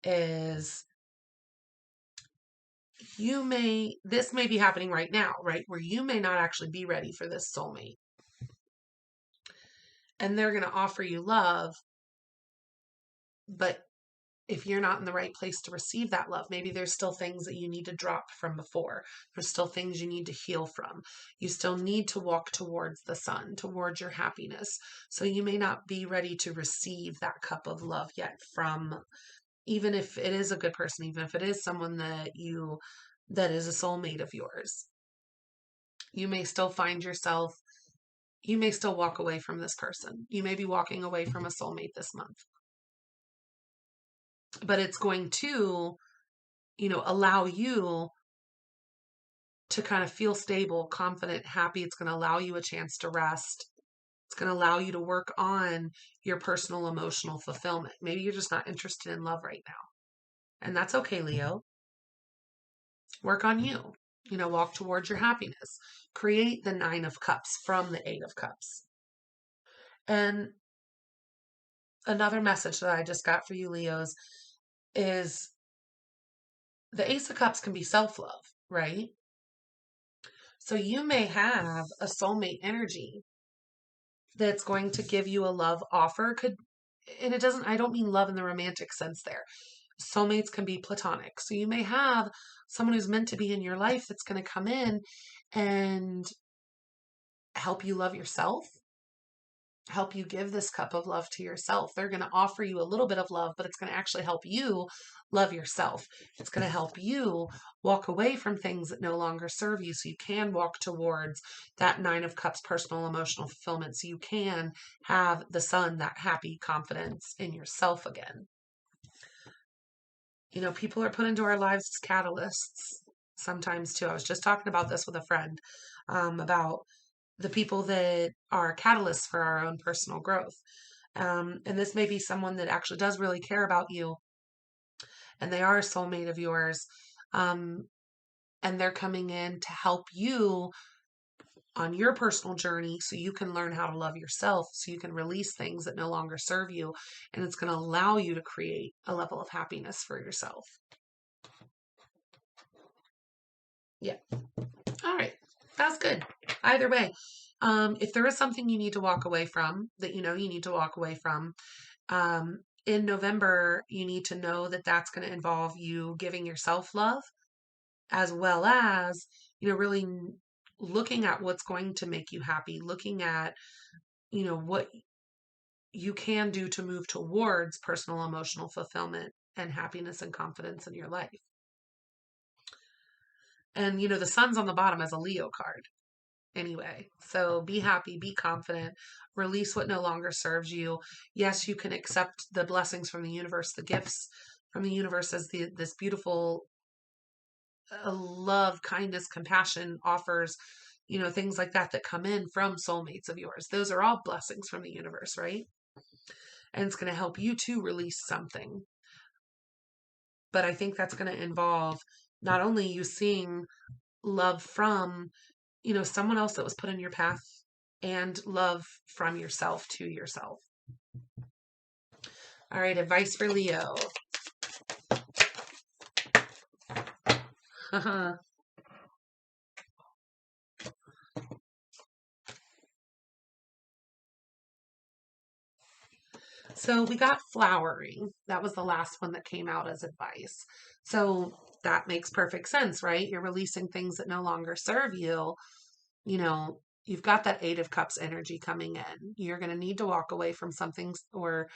is this may be happening right now, right? Where you may not actually be ready for this soulmate. And they're going to offer you love, but if you're not in the right place to receive that love, maybe there's still things that you need to drop from before. There's still things you need to heal from. You still need to walk towards the sun, towards your happiness. So you may not be ready to receive that cup of love yet from, even if it is a good person, even if it is someone that is a soulmate of yours. You may still find yourself, you may still walk away from this person. You may be walking away from a soulmate this month. But it's going to, allow you to kind of feel stable, confident, happy. It's going to allow you a chance to rest. It's going to allow you to work on your personal emotional fulfillment. Maybe you're just not interested in love right now. And that's okay, Leo. Work on you. Walk towards your happiness. Create the 9 of Cups from the 8 of Cups. And another message that I just got for you, Leos, is the Ace of Cups can be self-love, right? So you may have a soulmate energy that's going to give you a love offer. And I don't mean love in the romantic sense there. Soulmates can be platonic. So you may have someone who's meant to be in your life that's going to come in and help you love yourself, help you give this cup of love to yourself. They're going to offer you a little bit of love, but it's going to actually help you love yourself. It's going to help you walk away from things that no longer serve you so you can walk towards that 9 of Cups personal emotional fulfillment, so you can have the sun, that happy confidence in yourself again. People are put into our lives as catalysts sometimes too. I was just talking about this with a friend, about the people that are catalysts for our own personal growth. And this may be someone that actually does really care about you, and they are a soulmate of yours. And they're coming in to help you on your personal journey so you can learn how to love yourself, so you can release things that no longer serve you. And it's going to allow you to create a level of happiness for yourself. Yeah. All right. That's good. Either way, if there is something you need to walk away from, that you need to walk away from, in November, you need to know that that's going to involve you giving yourself love, as well as, really looking at what's going to make you happy, looking at, what you can do to move towards personal emotional fulfillment and happiness and confidence in your life. And, the sun's on the bottom as a Leo card anyway. So be happy, be confident, release what no longer serves you. Yes, you can accept the blessings from the universe, the gifts from the universe as this beautiful love, kindness, compassion offers, things like that come in from soulmates of yours. Those are all blessings from the universe, right? And it's going to help you to release something. But I think that's going to involve not only you seeing love from, someone else that was put in your path, and love from yourself to yourself. All right, advice for Leo. So we got flowering. That was the last one that came out as advice. So that makes perfect sense, right? You're releasing things that no longer serve you. You've got that 8 of Cups energy coming in. You're going to need to walk away from something, or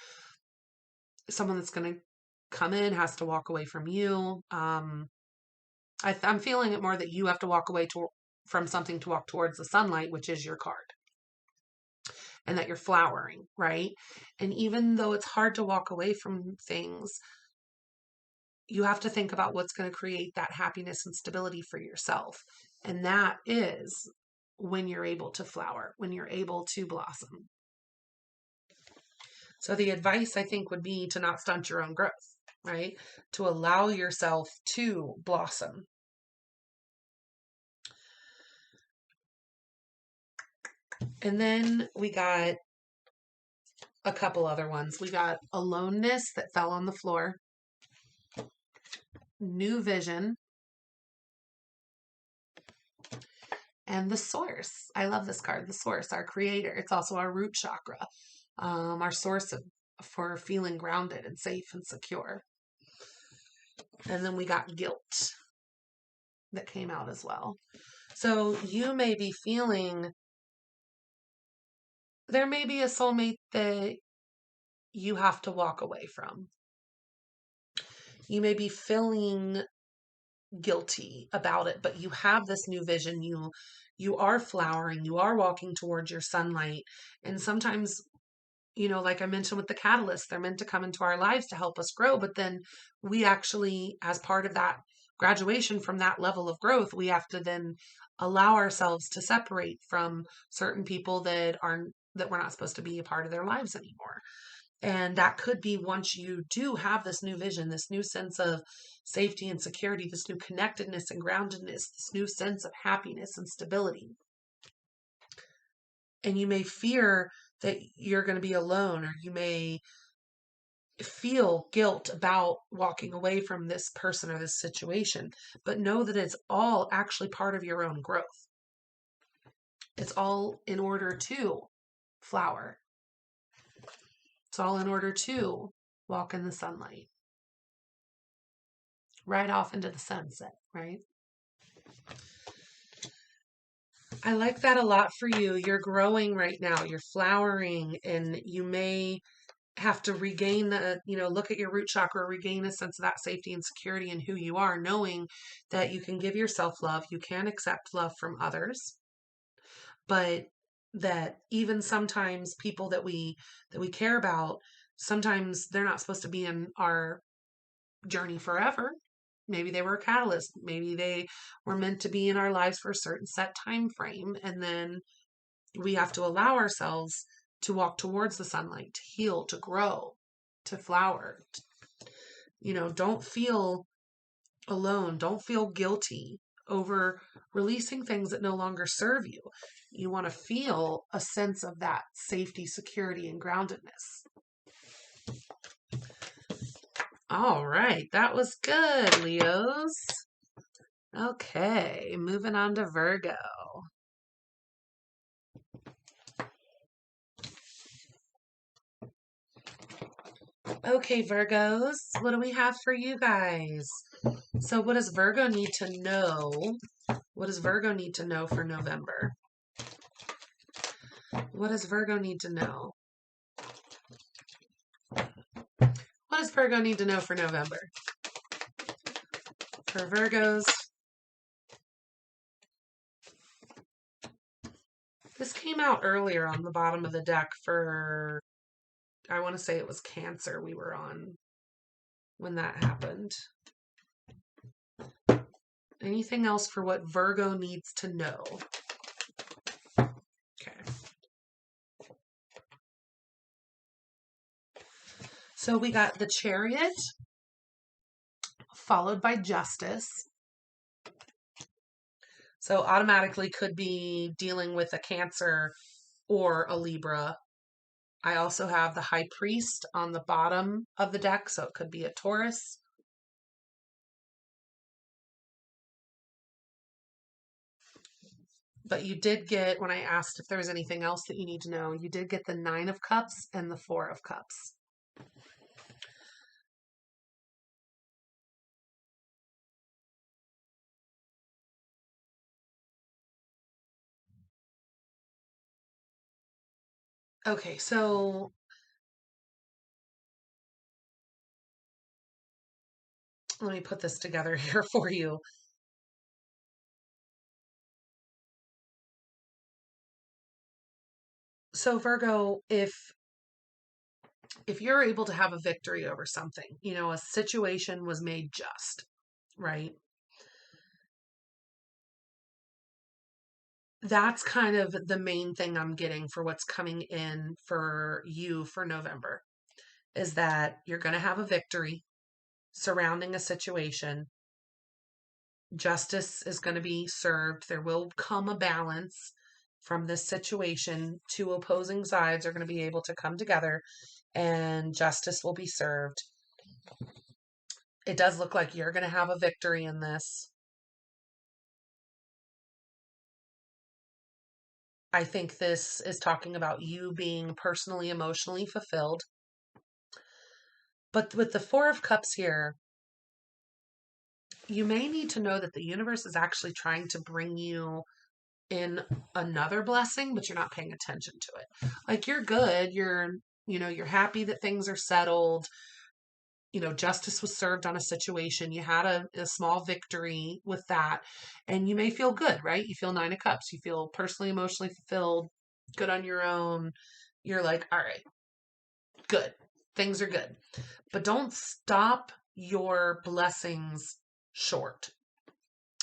someone that's going to come in has to walk away from you. I'm feeling it more that you have to walk away from something to walk towards the sunlight, which is your card. and that you're flowering, right? And even though it's hard to walk away from things, you have to think about what's going to create that happiness and stability for yourself. And that is when you're able to flower, when you're able to blossom. So the advice, I think, would be to not stunt your own growth, right? To allow yourself to blossom. And then we got a couple other ones. We got aloneness that fell on the floor, new vision, and the source. I love this card, the source, our creator. It's also our root chakra, our source for feeling grounded and safe and secure. And then we got guilt that came out as well. So you may be feeling, there may be a soulmate that you have to walk away from. You may be feeling guilty about it, but you have this new vision. You are flowering, you are walking towards your sunlight. And sometimes, like I mentioned with the catalysts, they're meant to come into our lives to help us grow. But then we actually, as part of that graduation from that level of growth, we have to then allow ourselves to separate from certain people that we're not supposed to be a part of their lives anymore. And that could be once you do have this new vision, this new sense of safety and security, this new connectedness and groundedness, this new sense of happiness and stability. And you may fear that you're going to be alone, or you may feel guilt about walking away from this person or this situation, but know that it's all actually part of your own growth. It's all in order to flower. It's all in order to walk in the sunlight. Right off into the sunset, right? I like that a lot for you. You're growing right now. You're flowering, and you may have to regain look at your root chakra, regain a sense of that safety and security in who you are, knowing that you can give yourself love, you can accept love from others, but that even sometimes people that we care about, sometimes they're not supposed to be in our journey forever. Maybe they were a catalyst. Maybe they were meant to be in our lives for a certain set time frame. And then we have to allow ourselves to walk towards the sunlight, to heal, to grow, to flower. Don't feel alone. Don't feel guilty over releasing things that no longer serve you. You want to feel a sense of that safety, security, and groundedness. All right, that was good, Leos. Okay, moving on to Virgo. Okay, Virgos, what do we have for you guys? So what does Virgo need to know? What does Virgo need to know for November? What does Virgo need to know? What does Virgo need to know for November? For Virgos, this came out earlier on the bottom of the deck for, I want to say it was Cancer we were on when that happened. Anything else for what Virgo needs to know? Okay. So we got the Chariot, followed by Justice. So automatically could be dealing with a Cancer or a Libra. I also have the High Priest on the bottom of the deck, so it could be a Taurus. But you did get, when I asked if there was anything else that you need to know, you did get the Nine of Cups and the Four of Cups. Okay, so let me put this together here for you. So Virgo, if you're able to have a victory over something, a situation was made just, right? That's kind of the main thing I'm getting for what's coming in for you for November is that you're going to have a victory surrounding a situation. Justice is going to be served. There will come a balance from this situation. Two opposing sides are going to be able to come together and justice will be served. It does look like you're going to have a victory in this. I think this is talking about you being personally, emotionally fulfilled. But with the Four of Cups here, you may need to know that the universe is actually trying to bring you in another blessing, but you're not paying attention to it. Like you're good, you're happy that things are settled. Justice was served on a situation. You had a small victory with that, and you may feel good, right? You feel Nine of Cups. You feel personally, emotionally fulfilled, good on your own. You're like, all right, good. Things are good. But don't stop your blessings short.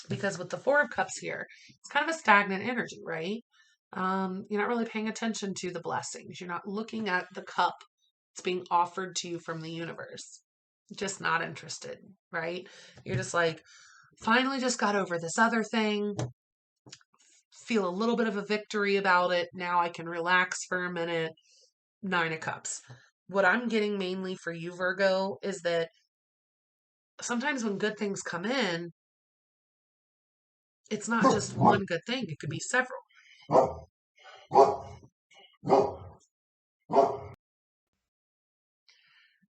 Because with the Four of Cups here, it's kind of a stagnant energy, right? You're not really paying attention to the blessings. You're not looking at the cup that's being offered to you from the universe. Just not interested, right? You're just like, finally just got over this other thing, feel a little bit of a victory about it. Now I can relax for a minute. Nine of Cups. What I'm getting mainly for you, Virgo, is that sometimes when good things come in, it's not just one good thing, it could be several.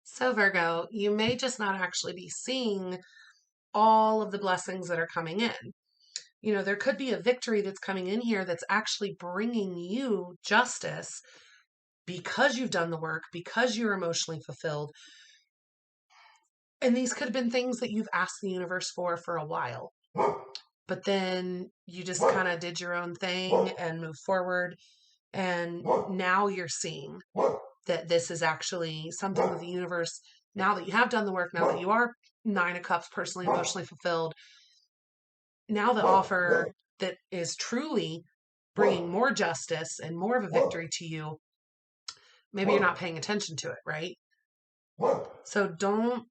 So, Virgo, you may just not actually be seeing all of the blessings that are coming in. There could be a victory that's coming in here that's actually bringing you justice because you've done the work, because you're emotionally fulfilled. And these could have been things that you've asked the universe for a while. But then you just kind of did your own thing and moved forward. And now you're seeing that this is actually something that the universe, now that you have done the work, now that you are Nine of Cups, personally, emotionally fulfilled, now the offer that is truly bringing more justice and more of a victory to you, maybe you're not paying attention to it, right? So don't,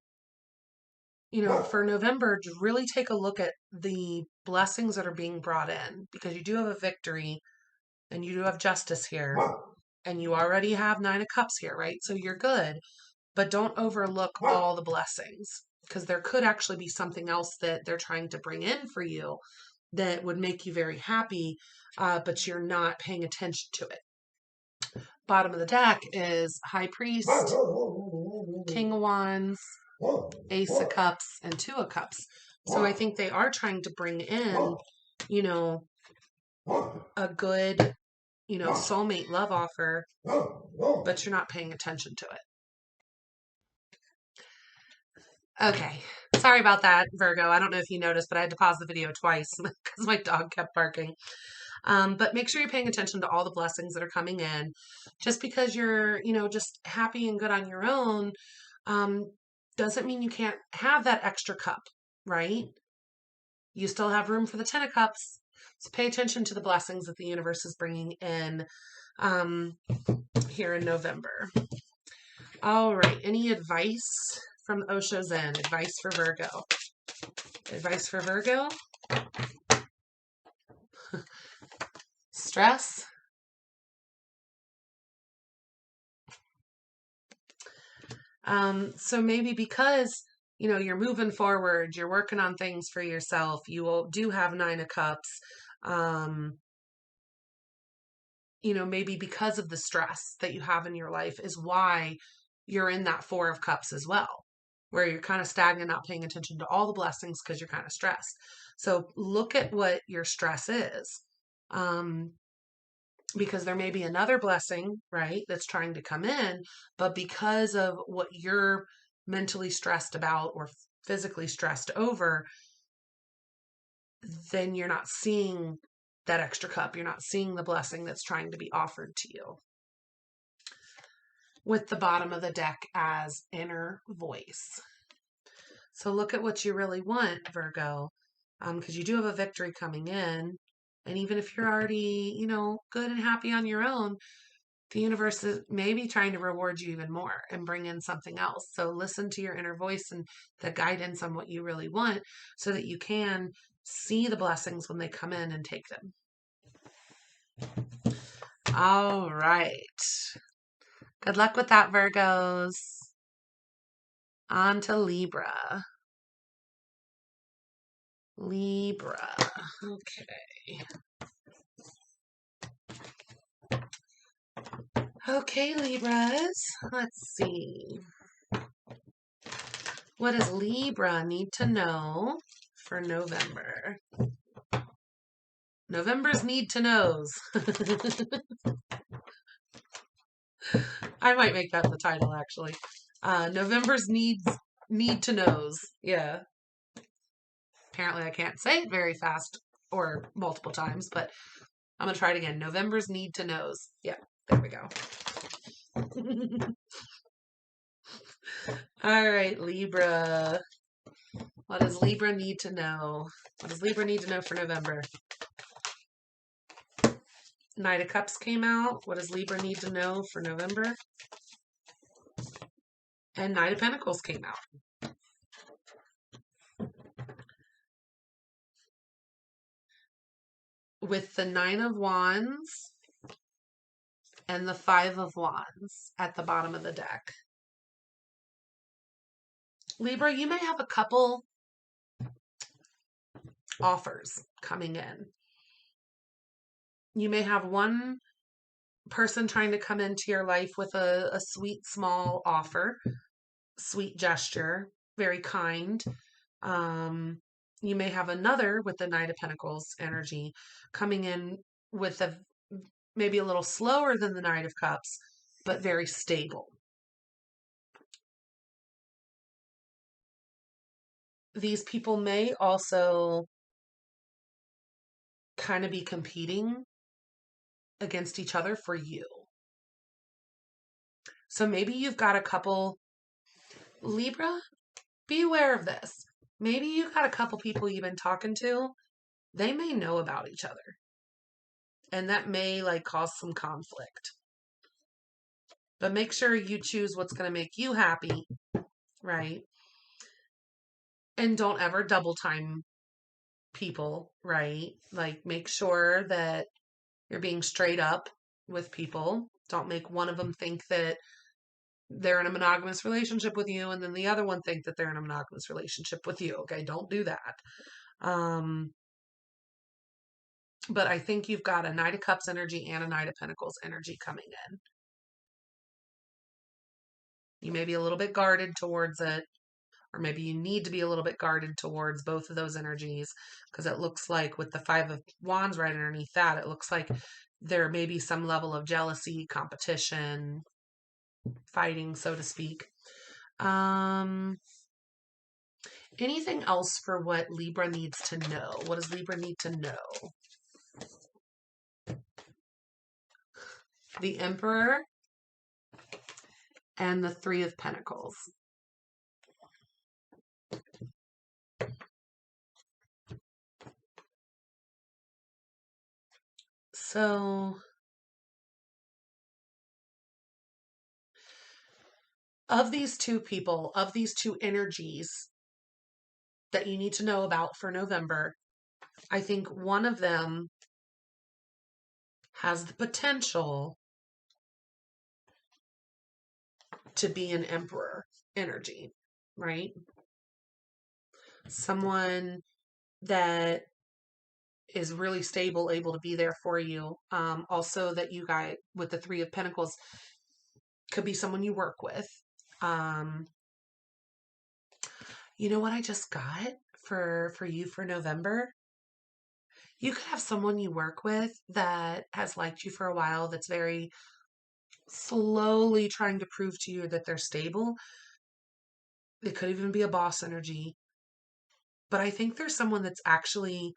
for November, just really take a look at the blessings that are being brought in because you do have a victory and you do have justice here and you already have Nine of Cups here, right? So you're good, but don't overlook all the blessings because there could actually be something else that they're trying to bring in for you that would make you very happy, but you're not paying attention to it. Bottom of the deck is High Priest, King of Wands, Ace of Cups, and Two of Cups. So I think they are trying to bring in, a good, soulmate love offer, but you're not paying attention to it. Okay. Sorry about that, Virgo. I don't know if you noticed, but I had to pause the video twice because my dog kept barking. But make sure you're paying attention to all the blessings that are coming in. Just because you're, just happy and good on your own, doesn't mean you can't have that extra cup, right? You still have room for the Ten of Cups. So pay attention to the blessings that the universe is bringing in here in November. All right. Any advice from Osho Zen? Advice for Virgo. Advice for Virgo? Stress? So maybe because, you're moving forward, you're working on things for yourself, do have Nine of Cups. Maybe because of the stress that you have in your life is why you're in that Four of Cups as well, where you're kind of stagnant, not paying attention to all the blessings because you're kind of stressed. So look at what your stress is. Because there may be another blessing, right, that's trying to come in, but because of what you're mentally stressed about or physically stressed over, then you're not seeing that extra cup. You're not seeing the blessing that's trying to be offered to you. with the bottom of the deck as inner voice. So look at what you really want, Virgo, because you do have a victory coming in. And even if you're already, good and happy on your own, the universe is maybe trying to reward you even more and bring in something else. So listen to your inner voice and the guidance on what you really want so that you can see the blessings when they come in and take them. All right. Good luck with that, Virgos. On to Libra. Libra. Okay. Okay, Libras. Let's see. What does Libra need to know for November? November's need to knows. I might make that the title, actually. November's need to knows. Yeah. Apparently I can't say it very fast or multiple times, but I'm going to try it again. November's need to knows. Yeah, there we go. All right, Libra. What does Libra need to know? What does Libra need to know for November? Knight of Cups came out. What does Libra need to know for November? And Knight of Pentacles came out. With the Nine of Wands and the Five of Wands at the bottom of the deck. Libra, you may have a couple offers coming in. You may have one person trying to come into your life with a sweet, small offer, sweet gesture, very kind. You may have another with the Knight of Pentacles energy coming in with maybe a little slower than the Knight of Cups, but very stable. These people may also kind of be competing against each other for you. So maybe you've got a couple, Libra, be aware of this. Maybe you've got a couple people you've been talking to. They may know about each other. And that may cause some conflict. But make sure you choose what's going to make you happy, right? And don't ever double time people, right? Make sure that you're being straight up with people. Don't make one of them think that they're in a monogamous relationship with you and then the other one think that they're in a monogamous relationship with you. Okay, don't do that. But I think you've got a Knight of Cups energy and a Knight of Pentacles energy coming in. You may be a little bit guarded towards it, or maybe you need to be a little bit guarded towards both of those energies, because it looks like with the Five of Wands right underneath that, it looks like there may be some level of jealousy, competition, fighting, so to speak. Anything else for what Libra needs to know? What does Libra need to know? The Emperor and the Three of Pentacles. So, of these two people, of these two energies that you need to know about for November, I think one of them has the potential to be an Emperor energy, right? Someone that is really stable, able to be there for you. Also, that you guys with the Three of Pentacles could be someone you work with. You know what I just got for you for November? You could have someone you work with that has liked you for a while, that's very slowly trying to prove to you that they're stable. It could even be a boss energy. But I think there's someone that's actually,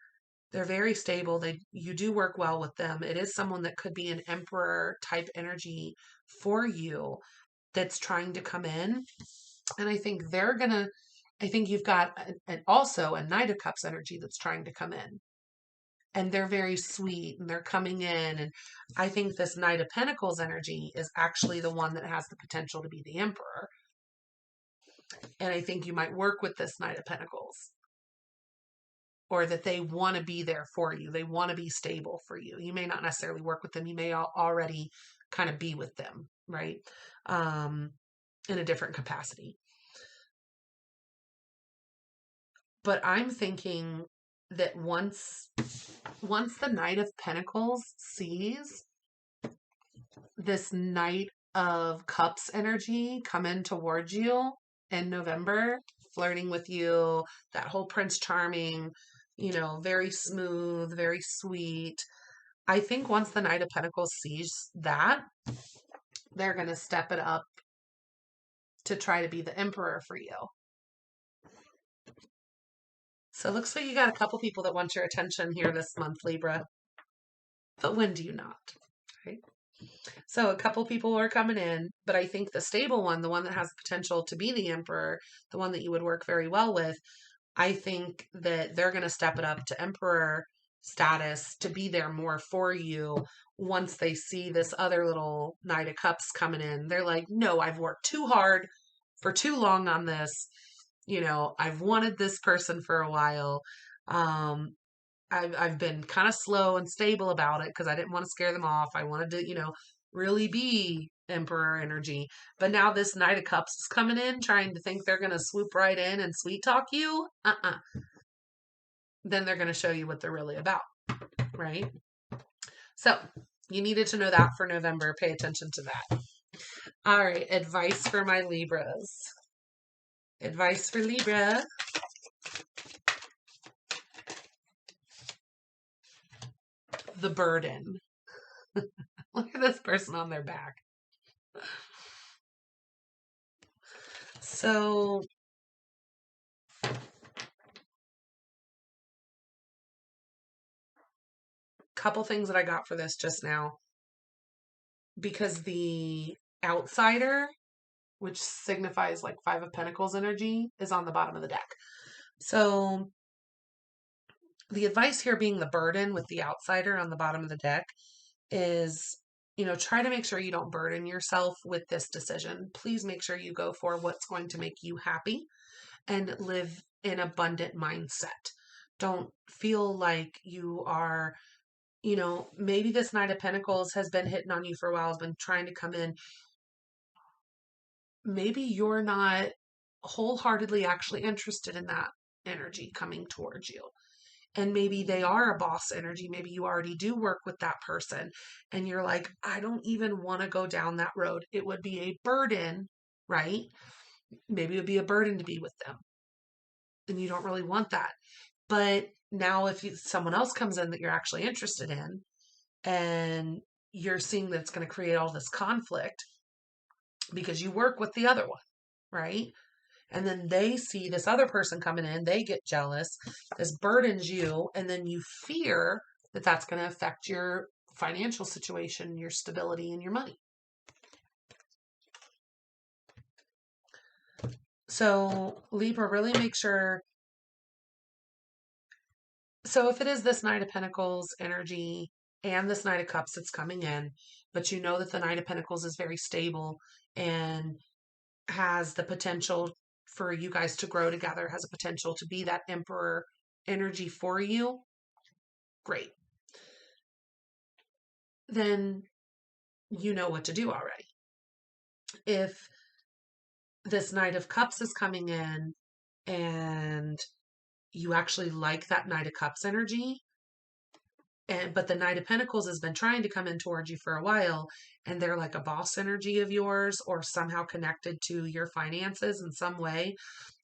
they're very stable. You do work well with them. It is someone that could be an Emperor type energy for you. that's trying to come in. And I think I think you've got also a Knight of Cups energy that's trying to come in. And they're very sweet and they're coming in. And I think this Knight of Pentacles energy is actually the one that has the potential to be the Emperor. And I think you might work with this Knight of Pentacles, or that they want to be there for you. They want to be stable for you. You may not necessarily work with them. You may already kind of be with them, right? In a different capacity. But I'm thinking that once the Knight of Pentacles sees this Knight of Cups energy come in towards you in November, flirting with you, that whole Prince Charming, very smooth, very sweet. I think once the Knight of Pentacles sees that, they're going to step it up to try to be the Emperor for you. So it looks like you got a couple people that want your attention here this month, Libra. But when do you not? Right? So a couple people are coming in, but I think the stable one, the one that has the potential to be the Emperor, the one that you would work very well with, I think that they're going to step it up to Emperor status to be there more for you once they see this other little Knight of Cups coming in. They're like, no, I've worked too hard for too long on this. I've wanted this person for a while. I've been kind of slow and stable about it because I didn't want to scare them off. I wanted to, really be Emperor energy. But now this Knight of Cups is coming in, trying to think they're going to swoop right in and sweet talk you. Then they're going to show you what they're really about, right? So you needed to know that for November. Pay attention to that. All right, advice for my Libras. Advice for Libra. The burden. Look at this person on their back. So couple things that I got for this just now. Because the outsider, which signifies like Five of Pentacles energy, is on the bottom of the deck. So the advice here being the burden with the outsider on the bottom of the deck is, try to make sure you don't burden yourself with this decision. Please make sure you go for what's going to make you happy and live in abundant mindset. Don't feel like you are, maybe this Knight of Pentacles has been hitting on you for a while, has been trying to come in. Maybe you're not wholeheartedly actually interested in that energy coming towards you. And maybe they are a boss energy. Maybe you already do work with that person and you're like, I don't even want to go down that road. It would be a burden, right? Maybe it would be a burden to be with them. And you don't really want that. But now if someone else comes in that you're actually interested in and you're seeing that it's going to create all this conflict because you work with the other one, right? And then they see this other person coming in, they get jealous, this burdens you, and then you fear that that's going to affect your financial situation, your stability, and your money. So Libra, really make sure. So if it is this Knight of Pentacles energy and this Knight of Cups that's coming in, but you know that the Knight of Pentacles is very stable and has the potential for you guys to grow together, has a potential to be that Emperor energy for you, great. Then you know what to do already. If this Knight of Cups is coming in and you actually like that Knight of Cups energy, but the Knight of Pentacles has been trying to come in towards you for a while, and they're like a boss energy of yours or somehow connected to your finances in some way,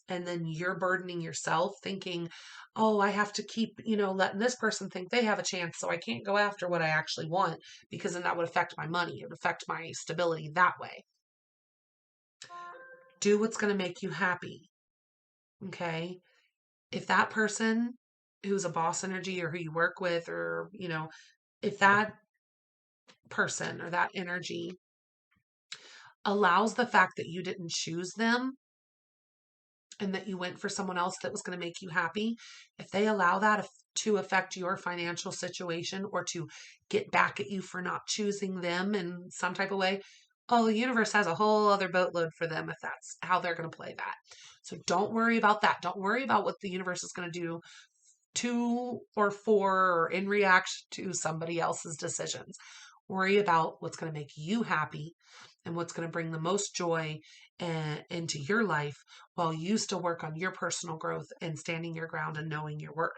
and then you're burdening yourself thinking, oh, I have to keep, letting this person think they have a chance, so I can't go after what I actually want because then that would affect my money. It would affect my stability that way. Do what's going to make you happy. Okay? If that person who's a boss energy or who you work with, or, if that person or that energy allows the fact that you didn't choose them and that you went for someone else that was going to make you happy, if they allow that to affect your financial situation or to get back at you for not choosing them in some type of way, oh, the universe has a whole other boatload for them if that's how they're going to play that. So don't worry about that. Don't worry about what the universe is going to do to or for or in reaction to somebody else's decisions. Worry about what's going to make you happy and what's going to bring the most joy into your life while you still work on your personal growth and standing your ground and knowing your worth.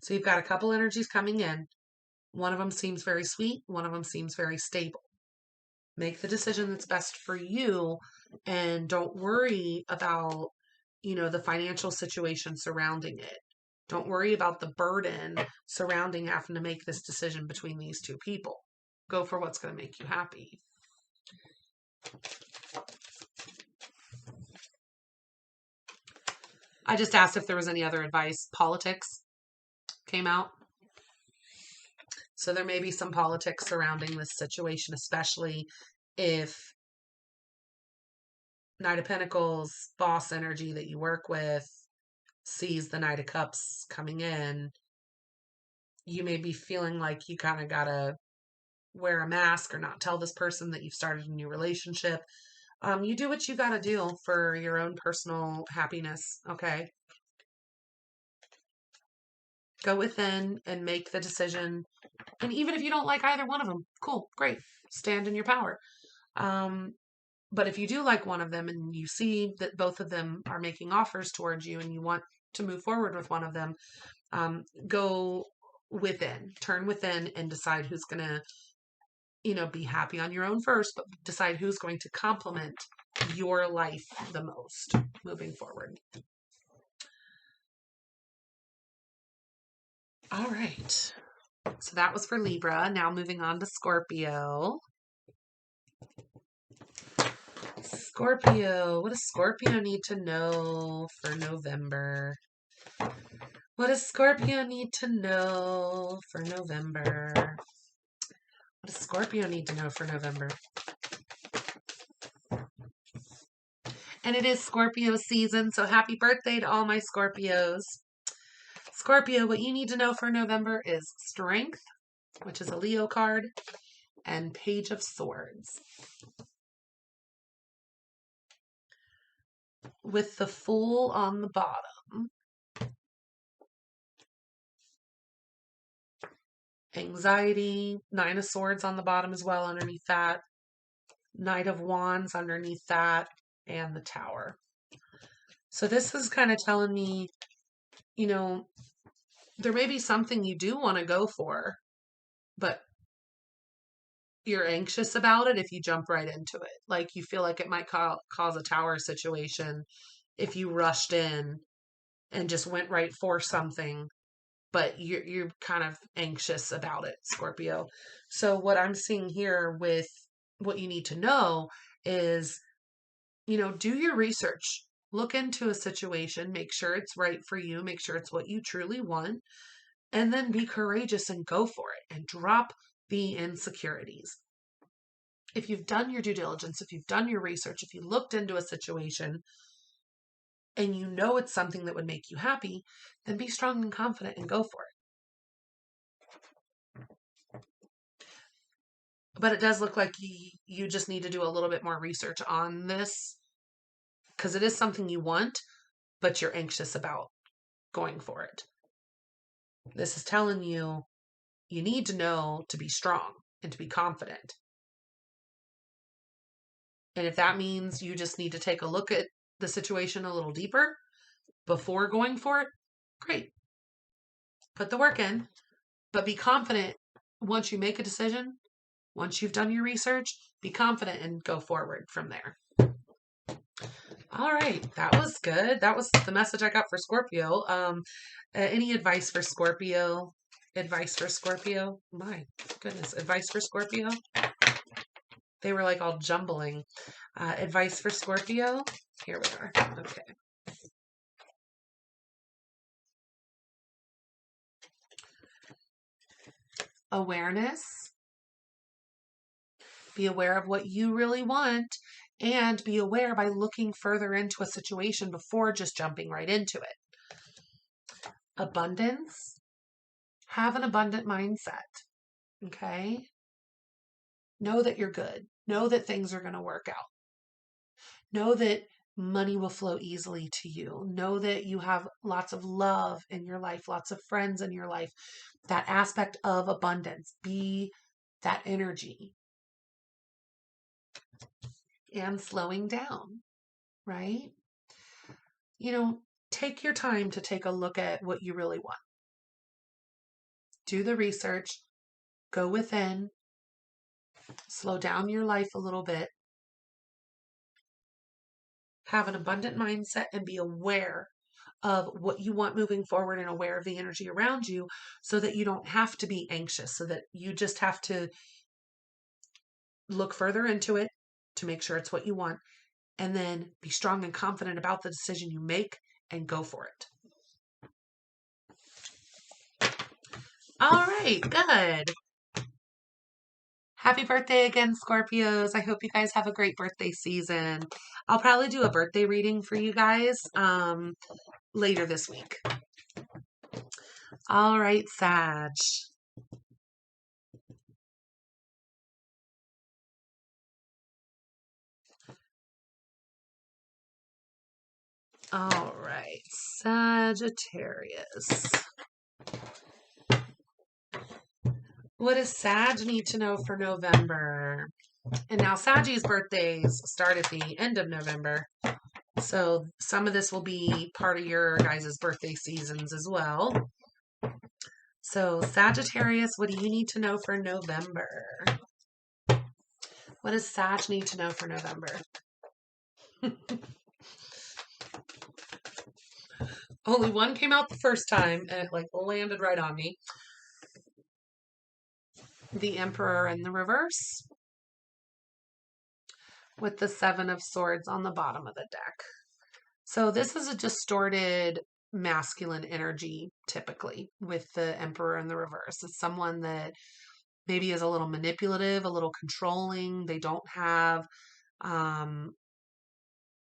So you've got a couple energies coming in. One of them seems very sweet. One of them seems very stable. Make the decision that's best for you and don't worry about, the financial situation surrounding it. Don't worry about the burden surrounding having to make this decision between these two people. Go for what's going to make you happy. I just asked if there was any other advice. Politics came out. So there may be some politics surrounding this situation, especially if Knight of Pentacles, boss energy that you work with, sees the Knight of Cups coming in. You may be feeling like you kind of got to wear a mask or not tell this person that you've started a new relationship. You do what you got to do for your own personal happiness, okay? Go within and make the decision. And even if you don't like either one of them, cool, great. Stand in your power. But if you do like one of them and you see that both of them are making offers towards you and you want to move forward with one of them, go within, turn within and decide who's going to, be happy on your own first, but decide who's going to complement your life the most moving forward. All right. So that was for Libra. Now moving on to Scorpio. Scorpio. What does Scorpio need to know for November? What does Scorpio need to know for November? What does Scorpio need to know for November? And it is Scorpio season, so happy birthday to all my Scorpios. Scorpio, what you need to know for November is Strength, which is a Leo card, and Page of Swords. With the Fool on the bottom. Anxiety, Nine of Swords on the bottom as well underneath that. Knight of Wands underneath that, and the Tower. So this is kind of telling me, there may be something you do want to go for, but you're anxious about it if you jump right into it. Like you feel like it might cause a Tower situation if you rushed in and just went right for something, but you're kind of anxious about it, Scorpio. So what I'm seeing here with what you need to know is, do your research. Look into a situation, make sure it's right for you, make sure it's what you truly want, and then be courageous and go for it and drop the insecurities. If you've done your due diligence, if you've done your research, if you looked into a situation and you know it's something that would make you happy, then be strong and confident and go for it. But it does look like you just need to do a little bit more research on this because it is something you want, but you're anxious about going for it. This is telling you need to know to be strong and to be confident. And if that means you just need to take a look at the situation a little deeper before going for it, great. Put the work in, but be confident once you make a decision, once you've done your research, be confident and go forward from there. All right, that was good. That was the message I got for Scorpio. Any advice for Scorpio? Advice for Scorpio? My goodness, advice for Scorpio? They were like all jumbling. Advice for Scorpio? Here we are. Okay. Awareness, Be aware of what you really want, and be aware by looking further into a situation before just jumping right into it. Abundance. Have an abundant mindset. Okay? Know that you're good. Know that things are going to work out. Know that money will flow easily to you. Know that you have lots of love in your life, lots of friends in your life. That aspect of abundance. Be that energy. And slowing down, right? Take your time to take a look at what you really want. Do the research, go within, slow down your life a little bit, have an abundant mindset, and be aware of what you want moving forward and aware of the energy around you so that you don't have to be anxious, so that you just have to look further into it to make sure it's what you want, and then be strong and confident about the decision you make and go for it. All right, good. Happy birthday again, Scorpios. I hope you guys have a great birthday season. I'll probably do a birthday reading for you guys later this week. All right, Sag. All right, Sagittarius. What does Sag need to know for November? And now Saggy's birthdays start at the end of November. So some of this will be part of your guys' birthday seasons as well. So Sagittarius, what do you need to know for November? What does Sag need to know for November? Only one came out the first time and it landed right on me. The Emperor in the reverse with the Seven of Swords on the bottom of the deck. So this is a distorted masculine energy typically with the Emperor in the reverse. It's someone that maybe is a little manipulative, a little controlling. They don't have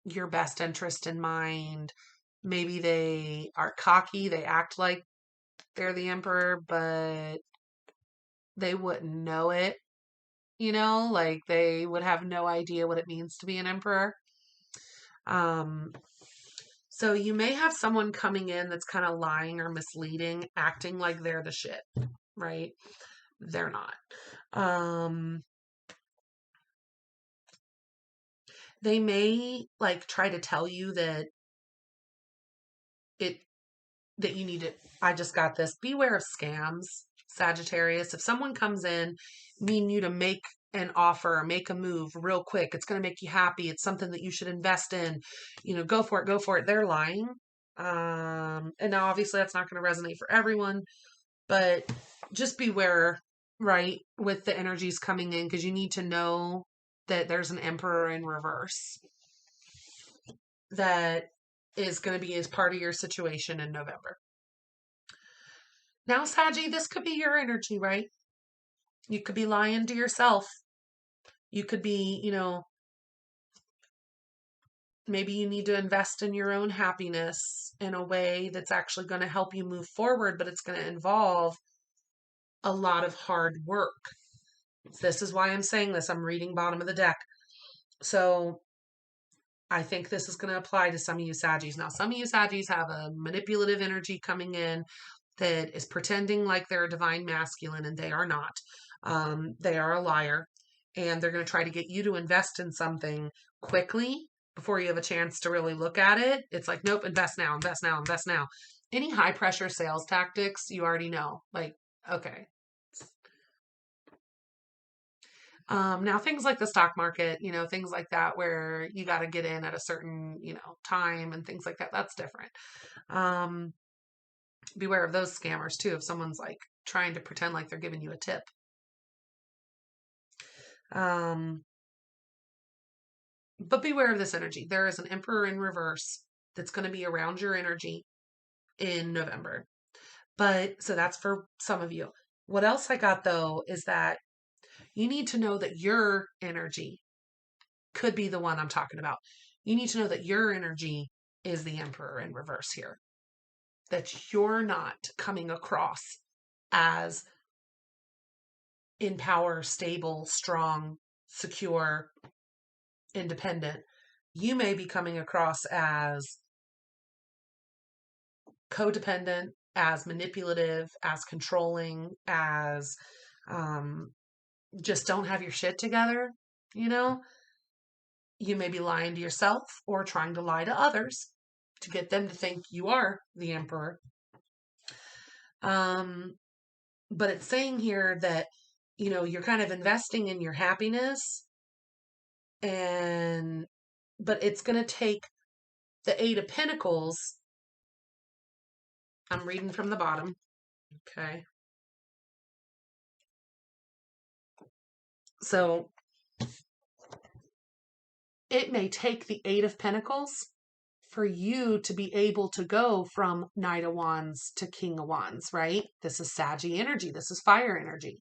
your best interest in mind. Maybe they are cocky. They act like they're the emperor, but they wouldn't know it. They would have no idea what it means to be an emperor. So you may have someone coming in that's kind of lying or misleading, acting like they're the shit, right? They're not. They may try to tell you that you need to, I just got this. Beware of scams, Sagittarius. If someone comes in needing you to make an offer or make a move real quick, it's going to make you happy. It's something that you should invest in. Go for it, go for it. They're lying. And now obviously that's not going to resonate for everyone, but just beware, right, with the energies coming in, because you need to know that there's an emperor in reverse that is going to be as part of your situation in November. Now, Saggy, this could be your energy, right? You could be lying to yourself. You could be, maybe you need to invest in your own happiness in a way that's actually going to help you move forward, but it's going to involve a lot of hard work. This is why I'm saying this. I'm reading bottom of the deck. So I think this is going to apply to some of you Saggies. Now, some of you Saggies have a manipulative energy coming in that is pretending like they're a divine masculine, and they are not. They are a liar, and they're going to try to get you to invest in something quickly before you have a chance to really look at it. It's like, nope, invest now, invest now, invest now. Any high pressure sales tactics, you already know. Okay. Now things like the stock market, things like that, where you got to get in at a certain, time and things like that. That's different. Beware of those scammers too. If someone's trying to pretend like they're giving you a tip. But beware of this energy. There is an emperor in reverse that's going to be around your energy in November. So that's for some of you. What else I got though is that You need to know that your energy could be the one I'm talking about. You need to know that your energy is the Emperor in reverse here. That you're not coming across as in power, stable, strong, secure, independent. You may be coming across as codependent, as manipulative, as controlling, as just don't have your shit together. You know, you may be lying to yourself or trying to lie to others to get them to think you are the Emperor. But it's saying here that, you know, you're kind of investing in your happiness, but it's going to take the Eight of Pentacles. I'm reading from the bottom. Okay. So it may take the Eight of Pentacles for you to be able to go from Knight of Wands to King of Wands, right? This is Saggy energy. This is fire energy.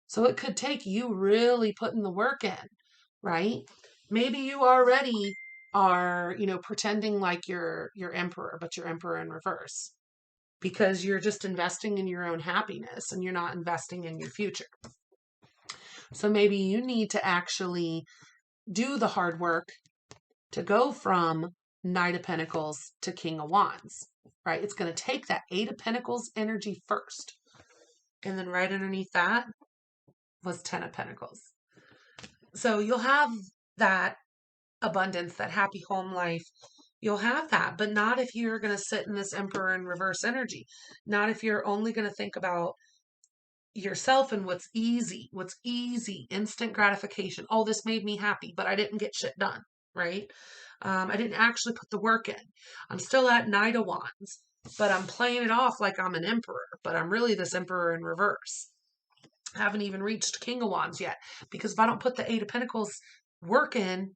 So it could take you really putting the work in, right? Maybe you already are, you know, pretending like you're Emperor, but you're Emperor in reverse because you're just investing in your own happiness and you're not investing in your future. So maybe you need to actually do the hard work to go from Knight of Pentacles to King of Wands, right? It's going to take that Eight of Pentacles energy first. And then right underneath that was Ten of Pentacles. So you'll have that abundance, that happy home life. You'll have that, but not if you're going to sit in this Emperor in reverse energy. Not if you're only going to think about yourself and what's easy, instant gratification. Oh, this made me happy, but I didn't get shit done, right? I didn't actually put the work in. I'm still at Knight of Wands, but I'm playing it off like I'm an Emperor, but I'm really this Emperor in reverse. I haven't even reached King of Wands yet, because if I don't put the Eight of Pentacles work in,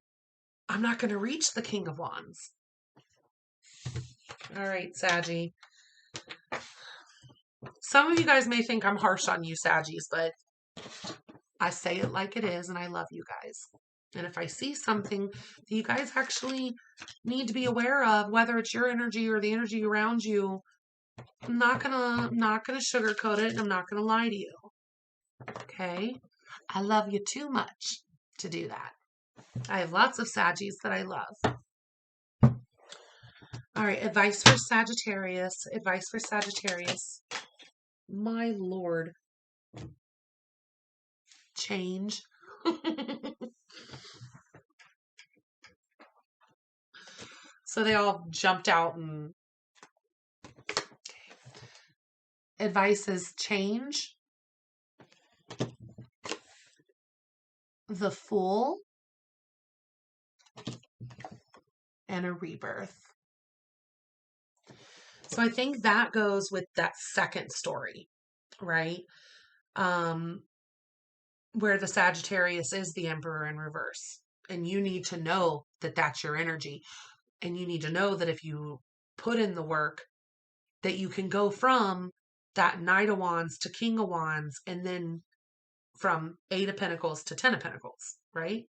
I'm not going to reach the King of Wands. All right, Saggy. Some of you guys may think I'm harsh on you, Saggies, but I say it like it is, and I love you guys. And if I see something that you guys actually need to be aware of, whether it's your energy or the energy around you, I'm not gonna sugarcoat it, and I'm not gonna lie to you. Okay? I love you too much to do that. I have lots of Saggies that I love. All right, advice for Sagittarius. Advice for Sagittarius. My Lord. Change. So they all jumped out and advice is change, the Fool, and a rebirth. So I think that goes with that second story, right? Where the Sagittarius is the Emperor in reverse. And you need to know that that's your energy. And you need to know that if you put in the work, that you can go from that Knight of Wands to King of Wands, and then from Eight of Pentacles to Ten of Pentacles, right?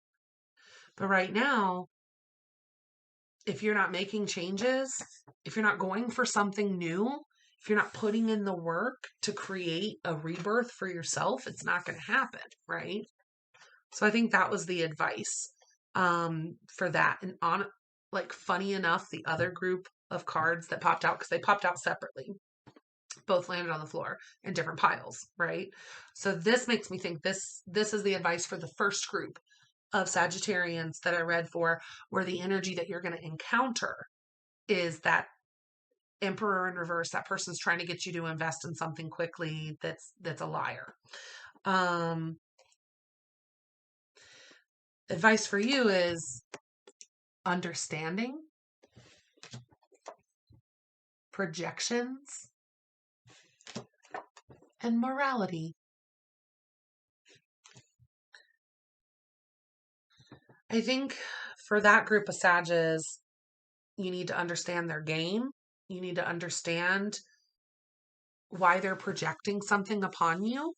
But right now, if you're not making changes, if you're not going for something new, if you're not putting in the work to create a rebirth for yourself, it's not going to happen, right? So I think that was the advice for that. And on, like, funny enough, the other group of cards that popped out, because they popped out separately, both landed on the floor in different piles, right? So this makes me think this is the advice for the first group of Sagittarians that I read for, where the energy that you're going to encounter is that Emperor in reverse. That person's trying to get you to invest in something quickly that's a liar. Advice for you is understanding, projections, and morality. I think for that group of Sages, you need to understand their game. You need to understand why they're projecting something upon you.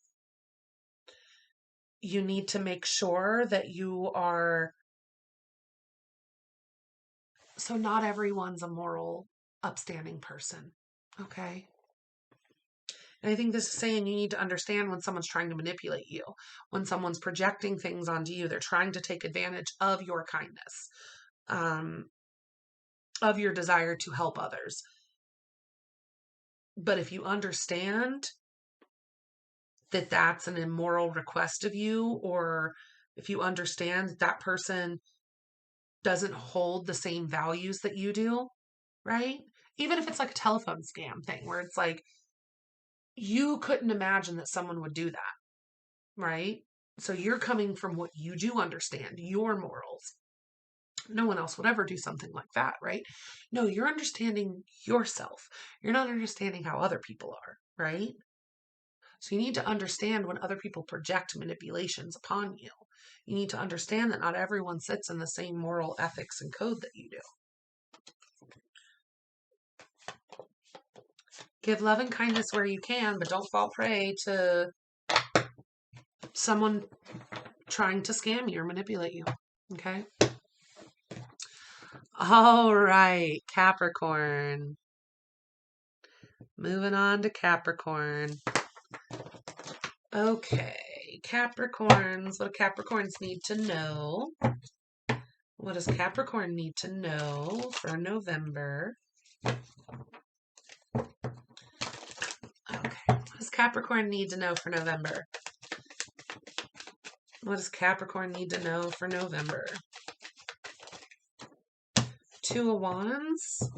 you need to make sure that you are, so not everyone's a moral, upstanding person. Okay. And I think this is saying you need to understand when someone's trying to manipulate you, when someone's projecting things onto you, they're trying to take advantage of your kindness, um, of your desire to help others. But if you understand that that's an immoral request of you, or if you understand that that person doesn't hold the same values that you do, right? Even if it's like a telephone scam thing where it's like, you couldn't imagine that someone would do that, right? So you're coming from what you do understand, your morals. No one else would ever do something like that, right? No, you're understanding yourself. You're not understanding how other people are, right? So you need to understand when other people project manipulations upon you. You need to understand that not everyone sits in the same moral ethics and code that you do. Give love and kindness where you can, but don't fall prey to someone trying to scam you or manipulate you. Okay? All right, Capricorn. Moving on to Capricorn. Okay, Capricorns. What do Capricorns need to know? What does Capricorn need to know for November? Okay, what does Capricorn need to know for November? What does Capricorn need to know for November? Two of Wands.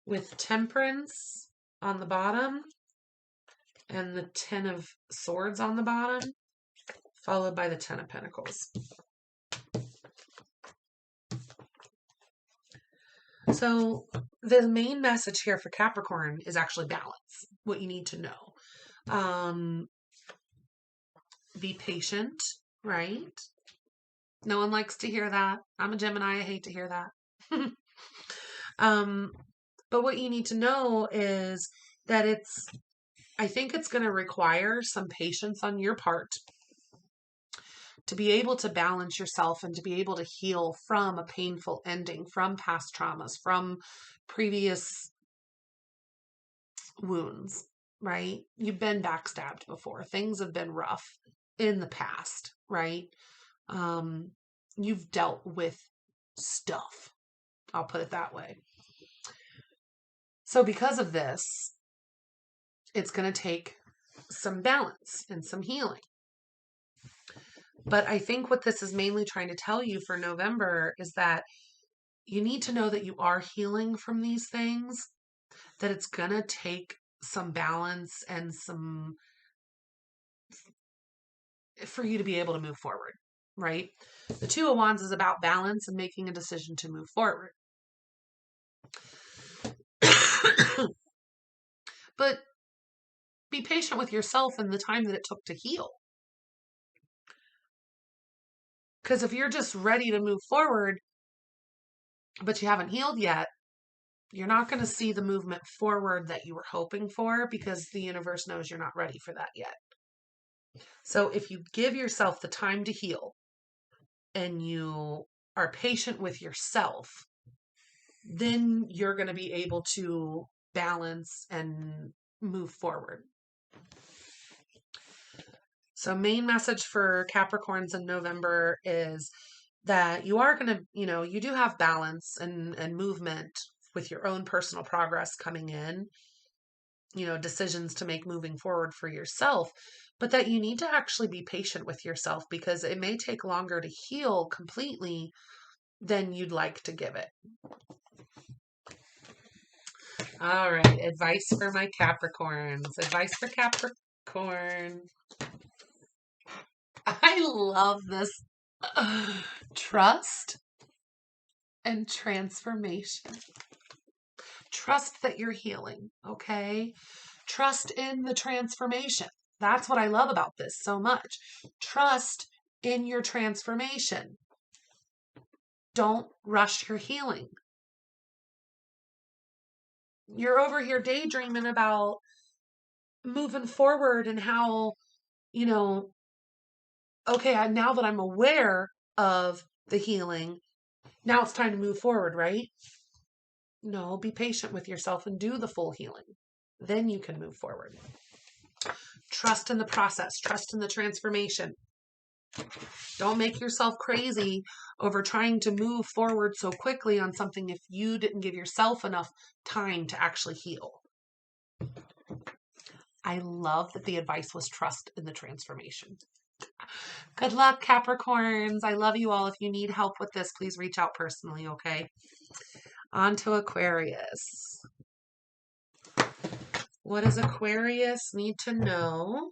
With Temperance on the bottom and the Ten of Swords on the bottom, followed by the Ten of Pentacles. So the main message here for Capricorn is actually balance, what you need to know. Be patient, right? No one likes to hear that. I'm a Gemini. I hate to hear that. But what you need to know is that I think it's going to require some patience on your part to be able to balance yourself and to be able to heal from a painful ending, from past traumas, from previous wounds, right? You've been backstabbed before. Things have been rough in the past, right? You've dealt with stuff. I'll put it that way. So because of this, it's going to take some balance and some healing. But I think what this is mainly trying to tell you for November is that you need to know that you are healing from these things, that it's going to take some balance and some for you to be able to move forward, right? The Two of Wands is about balance and making a decision to move forward. But be patient with yourself and the time that it took to heal. Because if you're just ready to move forward, but you haven't healed yet, you're not going to see the movement forward that you were hoping for because the universe knows you're not ready for that yet. So if you give yourself the time to heal and you are patient with yourself, then you're going to be able to balance and move forward. So main message for Capricorns in November is that you are going to, you do have balance and movement with your own personal progress coming in, decisions to make moving forward for yourself, but that you need to actually be patient with yourself because it may take longer to heal completely than you'd like to give it. All right, advice for my Capricorns. Advice for Capricorn. I love this. Trust and transformation. Trust that you're healing, okay? Trust in the transformation. That's what I love about this so much. Trust in your transformation. Don't rush your healing. You're over here daydreaming about moving forward and how, you know, okay, now that I'm aware of the healing, now it's time to move forward, right? No, be patient with yourself and do the full healing. Then you can move forward. Trust in the process, trust in the transformation. Don't make yourself crazy over trying to move forward so quickly on something if you didn't give yourself enough time to actually heal. I love that the advice was trust in the transformation. Good luck, Capricorns. I love you all. If you need help with this, please reach out personally, okay? On to Aquarius. What does Aquarius need to know?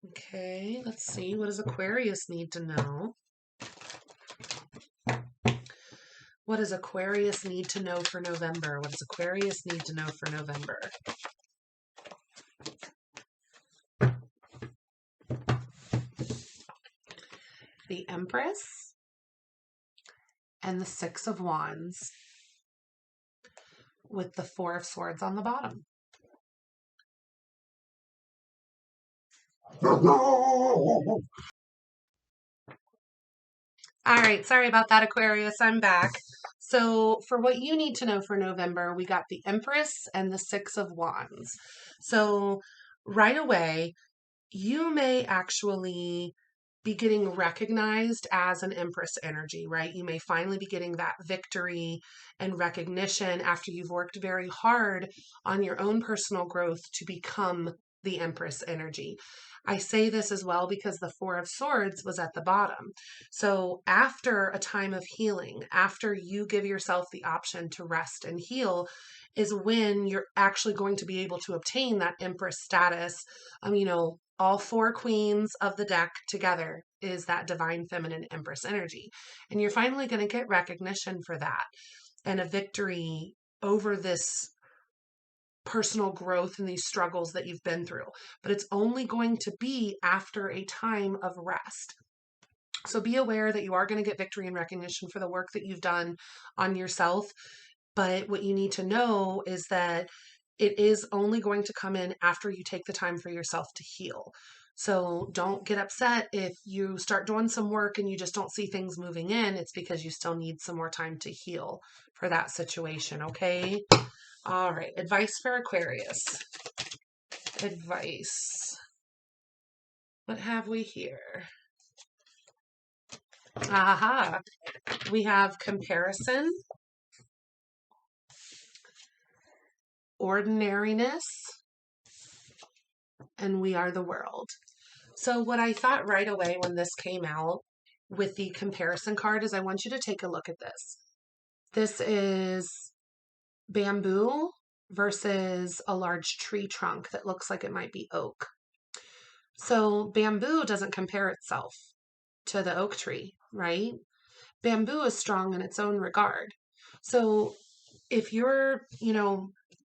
Okay, let's see. What does Aquarius need to know? What does Aquarius need to know for November? What does Aquarius need to know for November? The Empress and the Six of Wands with the Four of Swords on the bottom. All right, sorry about that, Aquarius. I'm back. So for what you need to know for November, we got the Empress and the Six of Wands. So right away, you may actually be getting recognized as an Empress energy, right? You may finally be getting that victory and recognition after you've worked very hard on your own personal growth to become the Empress energy. I say this as well because the Four of Swords was at the bottom. So after a time of healing, after you give yourself the option to rest and heal, is when you're actually going to be able to obtain that Empress status. All four queens of the deck together is that divine feminine Empress energy. And you're finally going to get recognition for that and a victory over this personal growth and these struggles that you've been through. But it's only going to be after a time of rest. So be aware that you are going to get victory and recognition for the work that you've done on yourself. But what you need to know is that it is only going to come in after you take the time for yourself to heal. So don't get upset if you start doing some work and you just don't see things moving in. It's because you still need some more time to heal for that situation, okay? All right, advice for Aquarius. Advice. What have we here? Aha. We have comparison, ordinariness, and we are the world. So what I thought right away when this came out with the comparison card is I want you to take a look at this. This is bamboo versus a large tree trunk that looks like it might be oak. So bamboo doesn't compare itself to the oak tree, right? Bamboo is strong in its own regard. So if you're,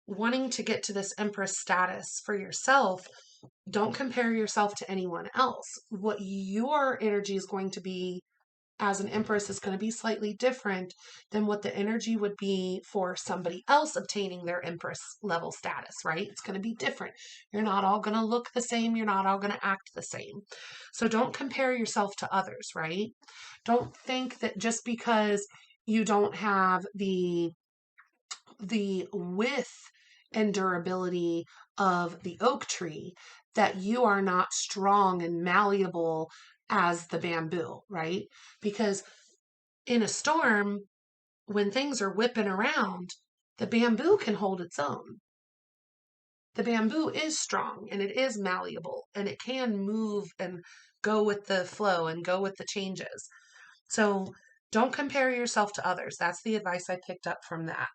wanting to get to this Empress status for yourself, don't compare yourself to anyone else. What your energy is going to be as an Empress is going to be slightly different than what the energy would be for somebody else obtaining their Empress level status, right? It's going to be different. You're not all going to look the same. You're not all going to act the same. So don't compare yourself to others, right? Don't think that just because you don't have the width and durability of the oak tree that you are not strong and malleable as the bamboo, right? Because in a storm, when things are whipping around, the bamboo can hold its own. The bamboo is strong and it is malleable and it can move and go with the flow and go with the changes. So don't compare yourself to others. That's the advice I picked up from that.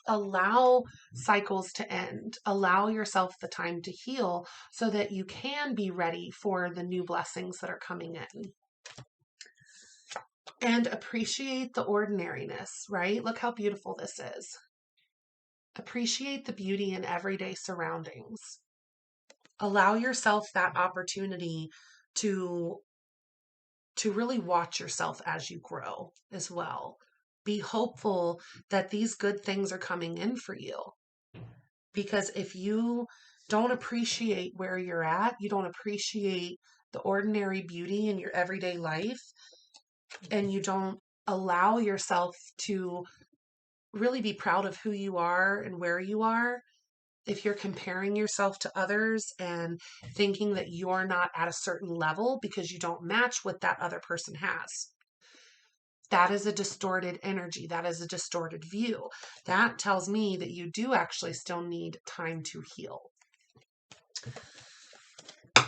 Allow cycles to end. Allow yourself the time to heal so that you can be ready for the new blessings that are coming in. And appreciate the ordinariness, right? Look how beautiful this is. Appreciate the beauty in everyday surroundings. Allow yourself that opportunity to really watch yourself as you grow as well. be hopeful that these good things are coming in for you. Because if you don't appreciate where you're at, you don't appreciate the ordinary beauty in your everyday life, and you don't allow yourself to really be proud of who you are and where you are, if you're comparing yourself to others and thinking that you're not at a certain level because you don't match what that other person has, that is a distorted energy. That is a distorted view. That tells me that you do actually still need time to heal.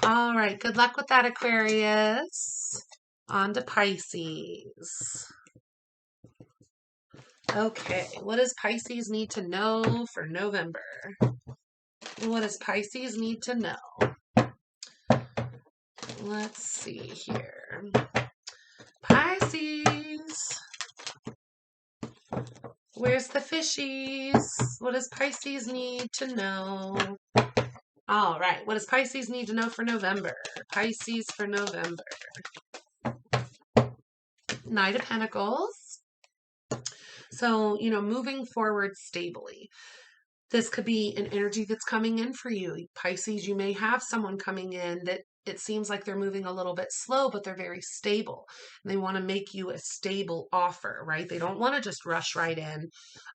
All right. Good luck with that, Aquarius. On to Pisces. Okay. What does Pisces need to know for November? What does Pisces need to know? Let's see here. Pisces. Where's the fishies? What does Pisces need to know? All right. What does Pisces need to know for November? Pisces for November. Knight of Pentacles. So, moving forward stably. This could be an energy that's coming in for you. Pisces, you may have someone coming in that it seems like they're moving a little bit slow, but they're very stable. And they want to make you a stable offer, right? They don't want to just rush right in.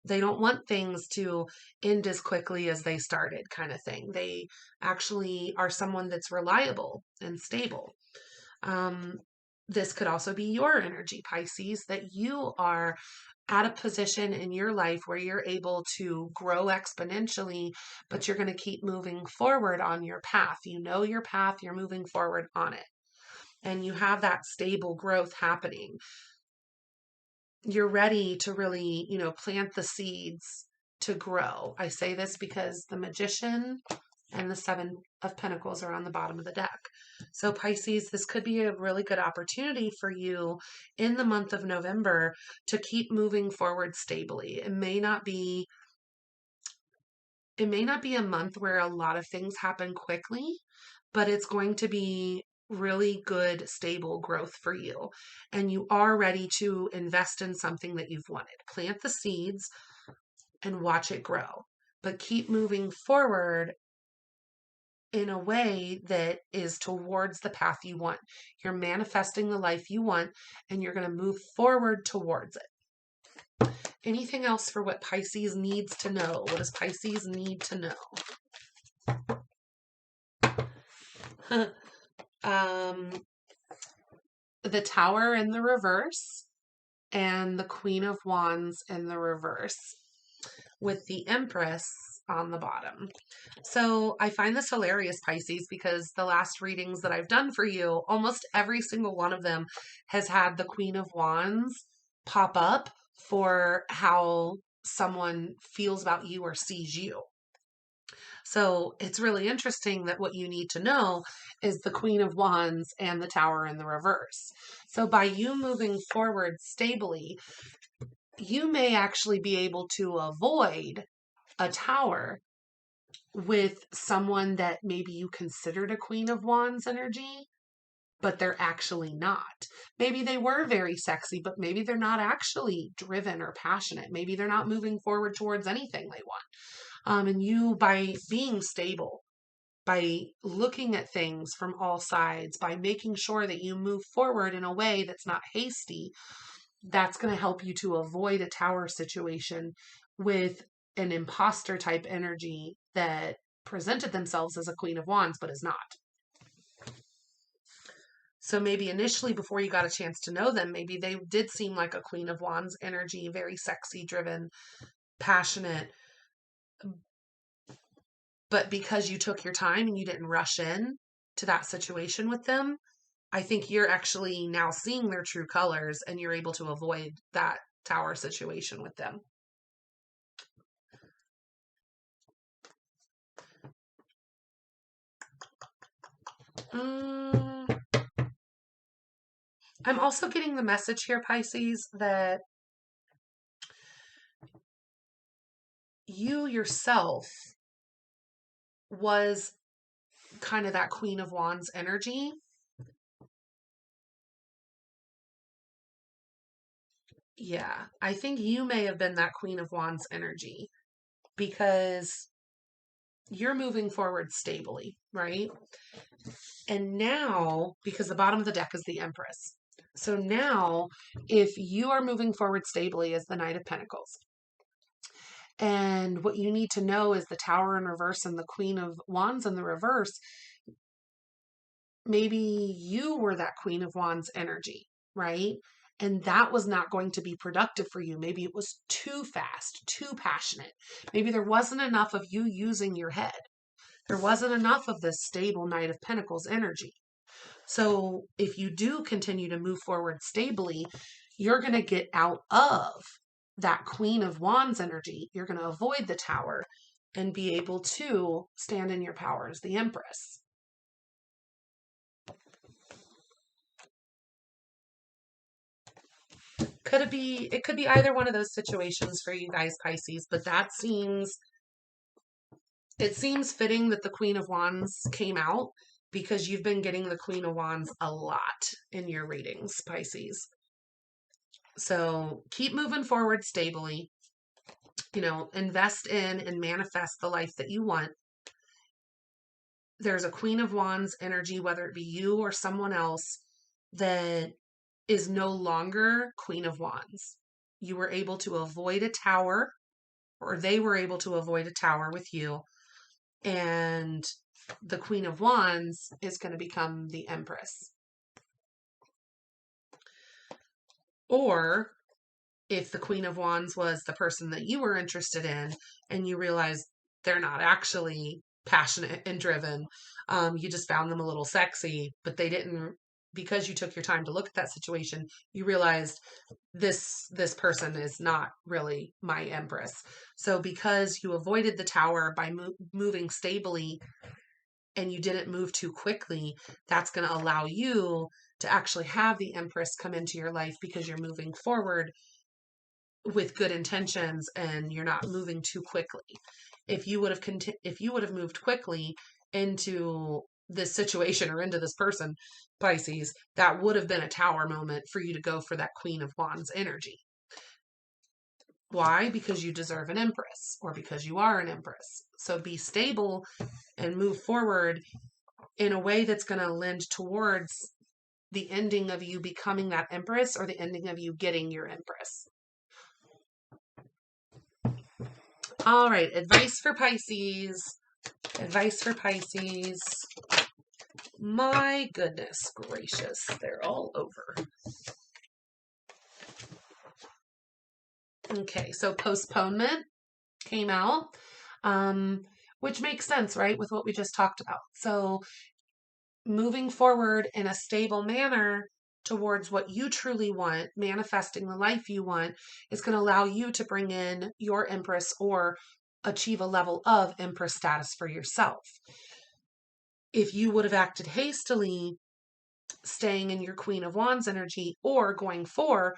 They don't want things to end as quickly as they started, kind of thing. They actually are someone that's reliable and stable. This could also be your energy, Pisces, that you are at a position in your life where you're able to grow exponentially, but you're going to keep moving forward on your path. You know your path, you're moving forward on it, and you have that stable growth happening. You're ready to really, plant the seeds to grow. I say this because the Magician and the Seven of Pentacles are on the bottom of the deck. So Pisces, this could be a really good opportunity for you in the month of November to keep moving forward stably. It may not be a month where a lot of things happen quickly, but it's going to be really good, stable growth for you. And you are ready to invest in something that you've wanted. Plant the seeds and watch it grow, but keep moving forward in a way that is towards the path you want. You're manifesting the life you want, and you're going to move forward towards it. Anything else for what Pisces needs to know? What does Pisces need to know? The Tower in the reverse and the Queen of Wands in the reverse, with the Empress on the bottom. So I find this hilarious, Pisces, because the last readings that I've done for you, almost every single one of them has had the Queen of Wands pop up for how someone feels about you or sees you. So it's really interesting that what you need to know is the Queen of Wands and the Tower in the reverse. So by you moving forward stably, you may actually be able to avoid a tower with someone that maybe you considered a Queen of Wands energy, but they're actually not. Maybe they were very sexy, but maybe they're not actually driven or passionate. Maybe they're not moving forward towards anything they want. And you, by being stable, by looking at things from all sides, by making sure that you move forward in a way that's not hasty, that's going to help you to avoid a tower situation with an imposter type energy that presented themselves as a Queen of Wands, but is not. So maybe initially, before you got a chance to know them, maybe they did seem like a Queen of Wands energy, very sexy, driven, passionate. But because you took your time and you didn't rush in to that situation with them, I think you're actually now seeing their true colors, and you're able to avoid that tower situation with them. I'm also getting the message here, Pisces, that you yourself was kind of that Queen of Wands energy. Yeah, I think you may have been that Queen of Wands energy because you're moving forward stably, right? And now, because the bottom of the deck is the Empress. So now, if you are moving forward stably as the Knight of Pentacles, and what you need to know is the Tower in reverse and the Queen of Wands in the reverse, maybe you were that Queen of Wands energy, right? And that was not going to be productive for you. Maybe it was too fast, too passionate. Maybe there wasn't enough of you using your head. There wasn't enough of this stable Knight of Pentacles energy. So if you do continue to move forward stably, you're going to get out of that Queen of Wands energy. You're going to avoid the Tower and be able to stand in your power as the Empress. It could be either one of those situations for you guys, Pisces, but it seems fitting that the Queen of Wands came out because you've been getting the Queen of Wands a lot in your readings, Pisces. So keep moving forward stably, invest in and manifest the life that you want. There's a Queen of Wands energy, whether it be you or someone else, that is no longer Queen of Wands. You were able to avoid a tower, or they were able to avoid a tower with you. And the Queen of Wands is going to become the Empress. Or if the Queen of Wands was the person that you were interested in and you realized they're not actually passionate and driven, you just found them a little sexy, but they didn't, because you took your time to look at that situation, you realized this person is not really my Empress. So because you avoided the Tower by moving stably and you didn't move too quickly, that's going to allow you to actually have the Empress come into your life because you're moving forward with good intentions and you're not moving too quickly. If you would have moved quickly into this situation or into this person, Pisces, that would have been a Tower moment for you to go for that Queen of Wands energy. Why? Because you deserve an Empress, or because you are an Empress. So be stable and move forward in a way that's going to lend towards the ending of you becoming that Empress or the ending of you getting your Empress. All right, advice for Pisces. Advice for Pisces. My goodness gracious, they're all over. Okay, so postponement came out, which makes sense, right, with what we just talked about. So moving forward in a stable manner towards what you truly want, manifesting the life you want, is going to allow you to bring in your Empress or achieve a level of Empress status for yourself. If you would have acted hastily, staying in your Queen of Wands energy or going for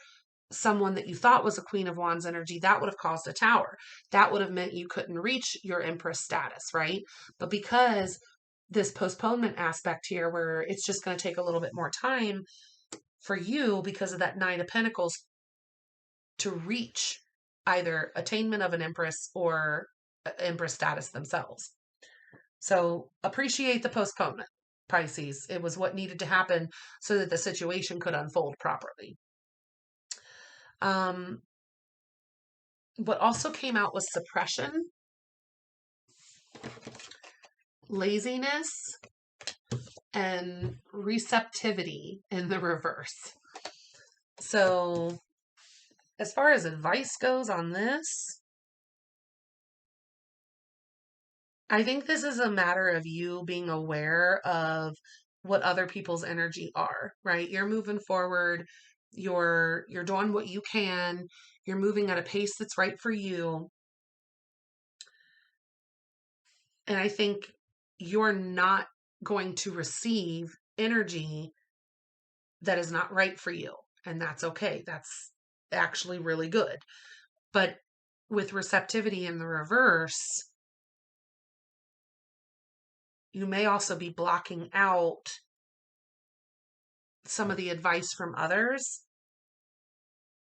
someone that you thought was a Queen of Wands energy, that would have caused a Tower. That would have meant you couldn't reach your Empress status, right? But because this postponement aspect here, where it's just going to take a little bit more time for you because of that Nine of Pentacles to reach either attainment of an Empress or Empress status themselves. So appreciate the postponement, Pisces. It was what needed to happen so that the situation could unfold properly. What also came out was suppression, laziness, and receptivity in the reverse. So as far as advice goes on this, I think this is a matter of you being aware of what other people's energy are, right? You're moving forward, you're doing what you can, you're moving at a pace that's right for you. And I think you're not going to receive energy that is not right for you. And that's okay. That's actually really good. But with receptivity in the reverse, you may also be blocking out some of the advice from others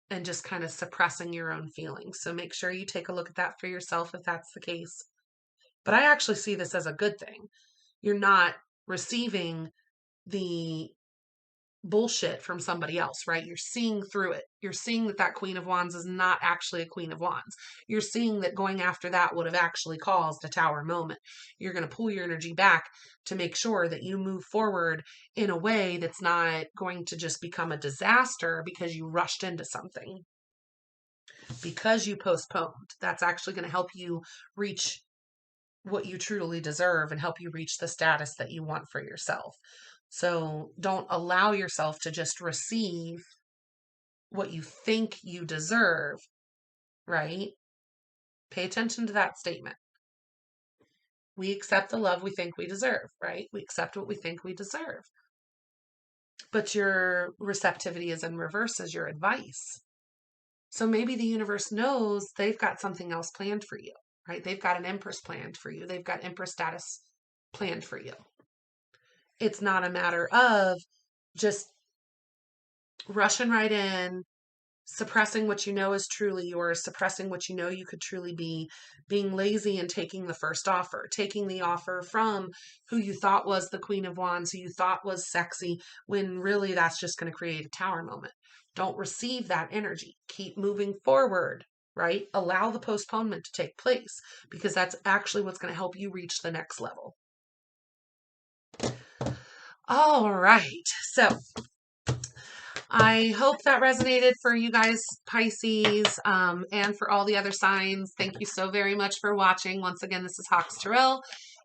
and just kind of suppressing your own feelings. So make sure you take a look at that for yourself if that's the case. But I actually see this as a good thing. You're not receiving the bullshit from somebody else, right? You're seeing through it. You're seeing that that Queen of Wands is not actually a Queen of Wands. You're seeing that going after that would have actually caused a Tower moment. You're going to pull your energy back to make sure that you move forward in a way that's not going to just become a disaster because you rushed into something, because you postponed. That's actually going to help you reach what you truly deserve and help you reach the status that you want for yourself. So don't allow yourself to just receive what you think you deserve, right? Pay attention to that statement. We accept the love we think we deserve, right? We accept what we think we deserve. But your receptivity is in reverse as your advice. So maybe the universe knows they've got something else planned for you, right? They've got an Empress planned for you. They've got Empress status planned for you. It's not a matter of just rushing right in, suppressing what you know is truly yours, suppressing what you know you could truly be, being lazy and taking the first offer, taking the offer from who you thought was the Queen of Wands, who you thought was sexy, when really that's just going to create a Tower moment. Don't receive that energy. Keep moving forward, right? Allow the postponement to take place because that's actually what's going to help you reach the next level. All right. So I hope that resonated for you guys, Pisces, and for all the other signs. Thank you so very much for watching. Once again, this is Hawks Tarot.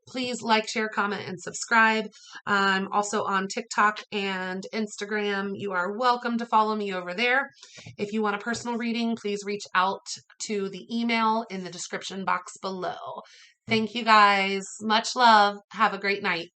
Please like, share, comment, and subscribe. I'm also on TikTok and Instagram. You are welcome to follow me over there. If you want a personal reading, please reach out to the email in the description box below. Thank you guys. Much love. Have a great night.